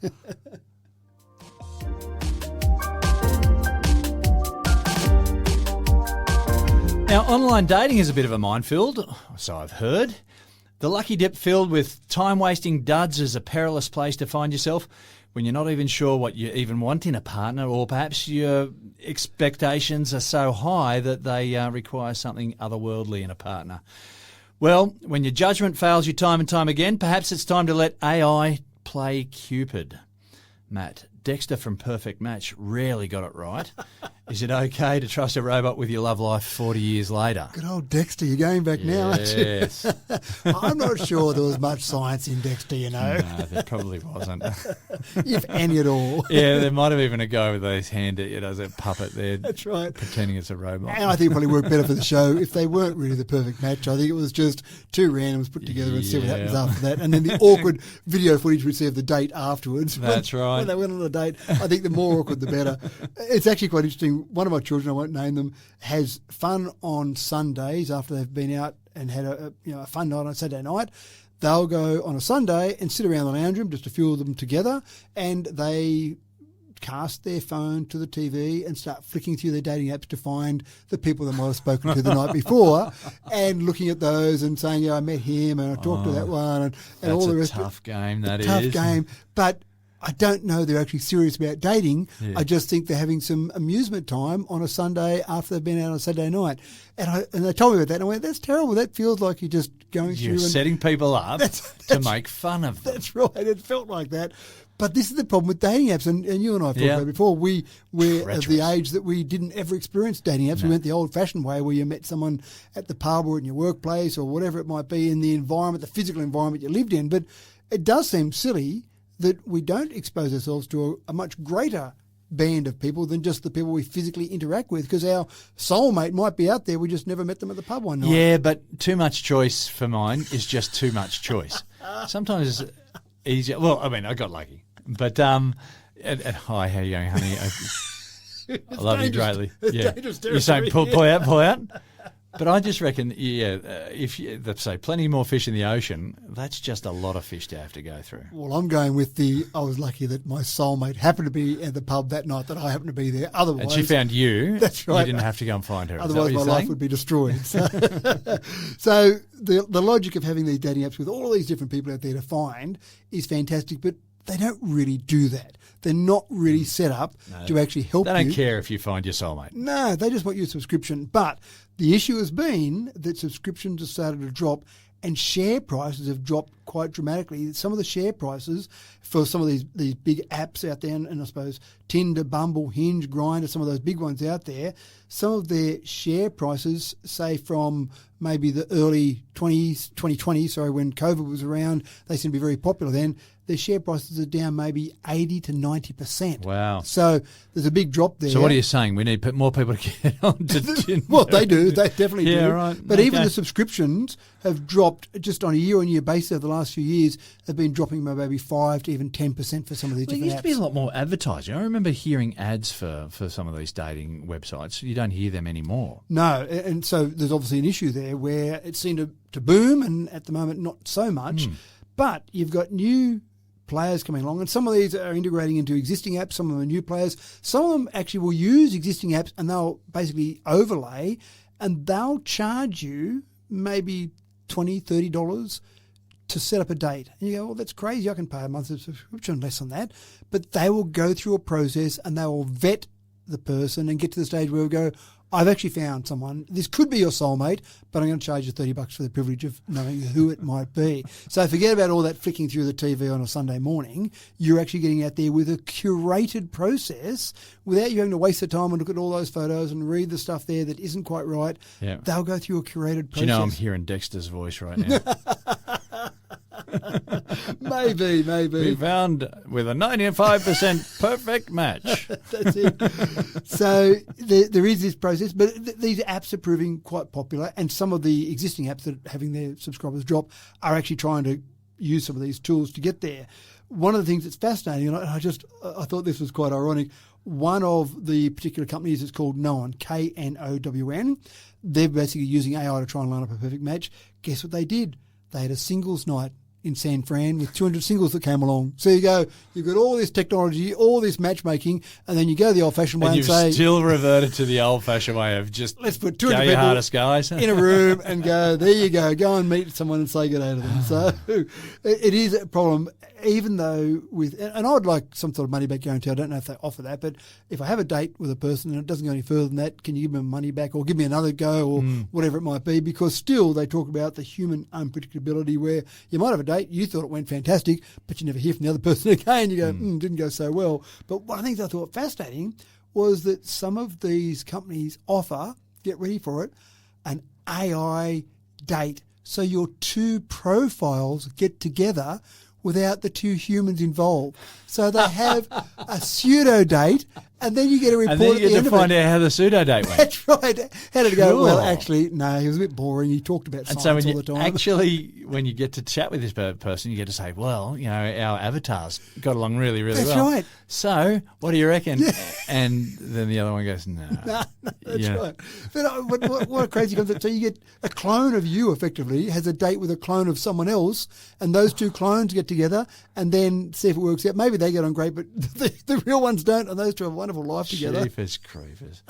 Now, online dating is a bit of a minefield, so I've heard. The lucky dip filled with time-wasting duds is a perilous place to find yourself when you're not even sure what you even want in a partner, or perhaps your expectations are so high that they require something otherworldly in a partner. Well, when your judgment fails you time and time again, perhaps it's time to let AI play Cupid. Matt, Dexter from Perfect Match rarely got it right. Is it okay to trust a robot with your love life 40 years later? Good old Dexter, you're going back now, aren't you? Yes. I'm not sure there was much science in Dexter, you know. No, there probably wasn't. If any at all. Yeah, there might have even a guy with those hand, that puppet there. That's right. Pretending it's a robot. And I think it probably worked better for the show if they weren't really the perfect match. I think it was just two randoms put together and see what happens after that. And then the awkward video footage we see of the date afterwards. That's right. When they went on a date, I think the more awkward the better. It's actually quite interesting. One of my children, I won't name them, has fun on Sundays after they've been out and had a fun night on Saturday night. They'll go on a Sunday and sit around the lounge room, just a few of them together, and they cast their phone to the TV and start flicking through their dating apps to find the people they might have spoken to the night before, and looking at those and saying, yeah, I met him and I talked to that one, and all the rest. That's a tough game, that is. Tough game. But I don't know they're actually serious about dating. Yeah. I just think they're having some amusement time on a Sunday after they've been out on a Saturday night. And they told me about that, and I went, that's terrible. That feels like you're just going through. You're setting people up to make fun of them. That's right. It felt like that. But this is the problem with dating apps, and you and I have talked about it before. We're of the age that we didn't ever experience dating apps. No. We went the old-fashioned way, where you met someone at the pub or in your workplace or whatever it might be, in the environment, the physical environment you lived in. But it does seem silly that we don't expose ourselves to a much greater band of people than just the people we physically interact with, because our soulmate might be out there. We just never met them at the pub one night. Yeah, but too much choice for mine is just too much choice. Sometimes it's easier. Well, I mean, I got lucky. But, hi, how you going, honey? I love you greatly. Yeah. You're saying pull out? But I just reckon, if you, say plenty more fish in the ocean, that's just a lot of fish to have to go through. Well, I'm going with I was lucky that my soulmate happened to be at the pub that night that I happened to be there. Otherwise, and she found you. That's right. You didn't have to go and find her. Otherwise, my life would be destroyed. So the logic of having these dating apps with all these different people out there to find is fantastic, but they don't really do that. They're not really set up to actually help you. They don't care if you find your soulmate. No, they just want your subscription. But the issue has been that subscriptions have started to drop and share prices have dropped quite dramatically. Some of the share prices for some of these big apps out there, and I suppose Tinder, Bumble, Hinge, Grindr, some of those big ones out there, some of their share prices, say from maybe the early 2020, when COVID was around, they seemed to be very popular then, their share prices are down maybe 80 to 90%. Wow. So there's a big drop there. So what are you saying? We need more people to get on to Tinder? Well, they do. They definitely do. Yeah, right. But even the subscriptions have dropped just on a year-on-year basis over the last few years, have been dropping by maybe 5 to even 10% for some of these different apps. There used to be a lot more advertising. I remember hearing ads for some of these dating websites. You don't hear them anymore. No, and so there's obviously an issue there where it seemed to boom, and at the moment not so much. But you've got new players coming along, and some of these are integrating into existing apps, some of them are new players. Some of them actually will use existing apps and they'll basically overlay, and they'll charge you maybe $20, $30 to set up a date. And you go, well, that's crazy. I can pay a monthly subscription less than that. But they will go through a process and they will vet the person and get to the stage where we go, I've actually found someone. This could be your soulmate, but I'm going to charge you $30 for the privilege of knowing who it might be. So forget about all that flicking through the TV on a Sunday morning. You're actually getting out there with a curated process without you having to waste the time and look at all those photos and read the stuff there that isn't quite right. Yeah. They'll go through a curated process. Do you know I'm hearing Dexter's voice right now? Maybe. We found with a 95% perfect match. That's it. So there is this process, but these apps are proving quite popular, and some of the existing apps that are having their subscribers drop are actually trying to use some of these tools to get there. One of the things that's fascinating, and I thought this was quite ironic, one of the particular companies is called Known, Known. They're basically using AI to try and line up a perfect match. Guess what they did? They had a singles night in San Fran with 200 singles that came along. So you go, you've got all this technology, all this matchmaking, and then you go the old-fashioned way and say... you've still reverted to the old-fashioned way of just let's put 200 people your hardest guys in a room and go, there you go and meet someone and say good day to them. So it is a problem, even though and I would like some sort of money-back guarantee. I don't know if they offer that, but if I have a date with a person and it doesn't go any further than that, can you give me money back or give me another go or whatever it might be? Because still they talk about the human unpredictability where you might have a date, you thought it went fantastic, but you never hear from the other person again. You go, didn't go so well. But one of the things I thought fascinating was that some of these companies offer, get ready for it, an AI date. So your two profiles get together without the two humans involved. So they have a pseudo date And then you get a report And then at you the get end to of find it. out how the pseudo date went. That's right. How did it go? Well, Cool. actually, no, he was a bit boring. He talked about And science so when all you the time. when you get to chat with this person, you get to say, well, our avatars got along really, really That's well. right. So what do you reckon? And then the other one goes, no. That's right. But what a crazy concept. So you get a clone of you, effectively, has a date with a clone of someone else, and those two clones get together and then see if it works out. Maybe they get on great, but the real ones don't, and those two have a wonderful life together. Jeepers creepers.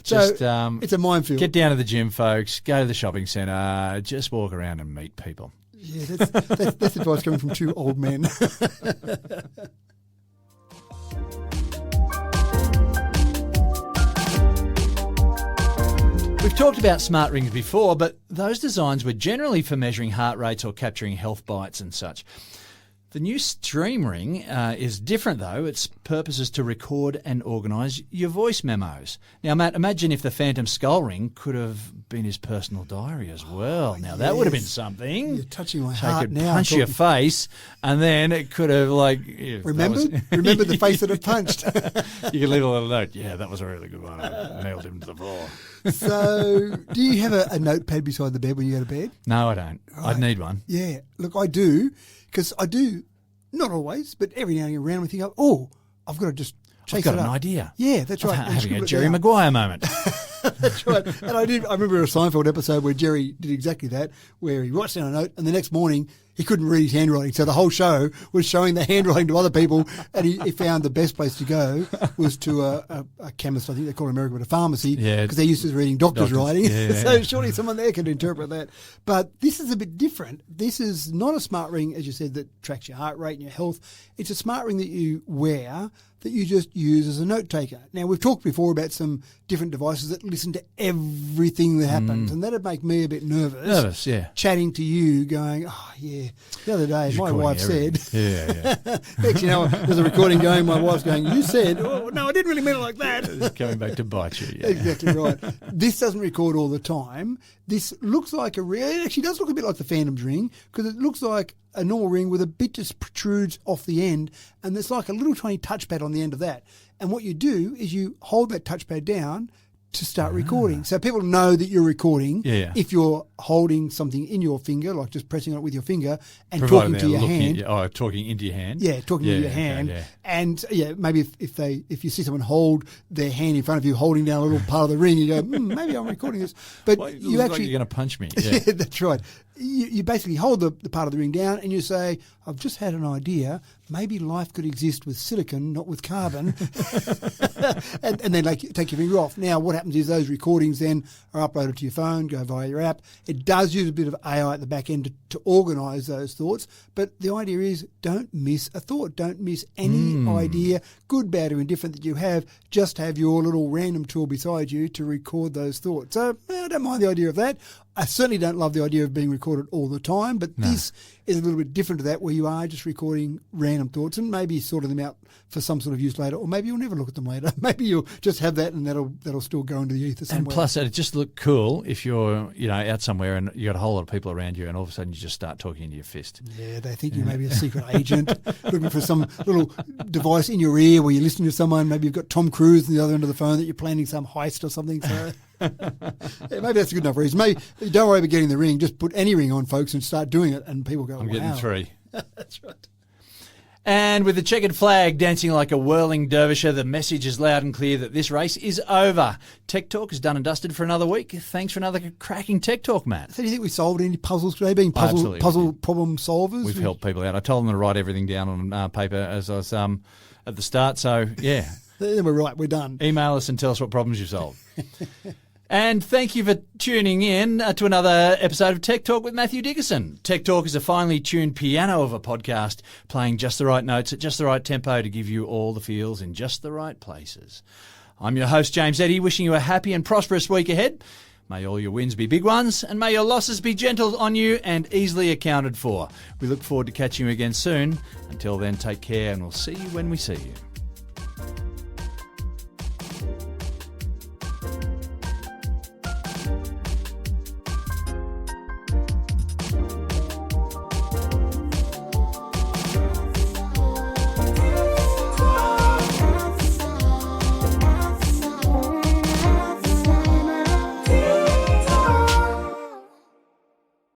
So Just it's a minefield. get down to the gym, folks. Go to the shopping centre. Just walk around and meet people. Yeah, that's advice coming from two old men. We've talked about smart rings before, but those designs were generally for measuring heart rates or capturing health bites and such. The new Stream Ring is different, though. Its purpose is to record and organise your voice memos. Now, Matt, imagine if the Phantom Skull Ring could have been his personal diary as well. Now, that would have been something. You're touching my So heart it could now. punch your face, and then it could have, Remember the face that it punched. You could leave a little note. Yeah, that was a really good one. I nailed him to the floor. So, do you have a notepad beside the bed when you go to bed? No, I don't. I'd need one. Yeah, look, I do, because I do, not always, but every now and again, we think, oh, I've got to just chase I've got it up. an idea. Yeah, that's right. And Having a scribble it Jerry down. Maguire moment. That's right. And I remember a Seinfeld episode where Jerry did exactly that, where he writes down a note and the next morning he couldn't read his handwriting. So the whole show was showing the handwriting to other people, and he found the best place to go was to a chemist, I think they call it in America, but a pharmacy, Yeah. because they're used to reading doctors' writing. Yeah. So surely someone there could interpret that. But this is a bit different. This is not a smart ring, as you said, that tracks your heart rate and your health. It's a smart ring that you wear that you just use as a note taker. Now, we've talked before about some different devices that listen to everything that happens, and that'd make me a bit nervous. Nervous, yeah. Chatting to you, going, oh, yeah. The other day, my Recording wife said, everything. Yeah. next you know, there's a recording going, my wife's going, you said, oh, no, I didn't really mean it like that. It's coming back to bite you. Yeah. Exactly right. This doesn't record all the time. This looks like it actually does look a bit like the Phantom's ring, because it looks like a normal ring with a bit just protrudes off the end, and there's like a little tiny touchpad on the end of that. And what you do is you hold that touchpad down to start recording. So people know that you're recording if you're holding something in your finger, like just pressing on it with your finger and talking to your hand. Talking into your hand. Yeah, talking to your hand. Okay, yeah. And maybe if you see someone hold their hand in front of you, holding down a little part of the ring, you go, maybe I'm recording this. But Well, it you looks actually like you're going to punch me. Yeah, Yeah. that's right. You basically hold the part of the ring down and you say, I've just had an idea. Maybe life could exist with silicon, not with carbon. and then take your finger off. Now, what happens is those recordings then are uploaded to your phone, go via your app. It does use a bit of AI at the back end to organise those thoughts. But the idea is don't miss a thought. Don't miss any idea, good, bad or indifferent, that you have. Just have your little random tool beside you to record those thoughts. So I don't mind the idea of that. I certainly don't love the idea of being recorded all the time, but this is a little bit different to that, where you are just recording random thoughts and maybe sorting them out for some sort of use later, or maybe you'll never look at them later. Maybe you'll just have that and that'll still go into the ether somewhere. And plus, it just look cool if you're out somewhere and you got a whole lot of people around you, and all of a sudden you just start talking into your fist. Yeah, they think you may be a secret agent looking for some little device in your ear where you're listening to someone. Maybe you've got Tom Cruise on the other end of the phone that you're planning some heist or something. So maybe that's a good enough reason. Maybe don't worry about getting the ring. Just put any ring on, folks, and start doing it, and people go, I'm wow. getting 3. That's right. And with the checkered flag dancing like a whirling dervisher, the message is loud and clear that this race is over. Tech Talk is done and dusted for another week. Thanks for another cracking Tech Talk, Matt. So do you think we solved any puzzles today, being Absolutely. puzzle problem solvers? We've helped people out. I told them to write everything down on paper as I was at the start. So, yeah. Then we're right. We're done. Email us and tell us what problems you've solved. And thank you for tuning in to another episode of Tech Talk with Matthew Dickerson. Tech Talk is a finely tuned piano of a podcast, playing just the right notes at just the right tempo to give you all the feels in just the right places. I'm your host, James Eddy, wishing you a happy and prosperous week ahead. May all your wins be big ones, and may your losses be gentle on you and easily accounted for. We look forward to catching you again soon. Until then, take care, and we'll see you when we see you.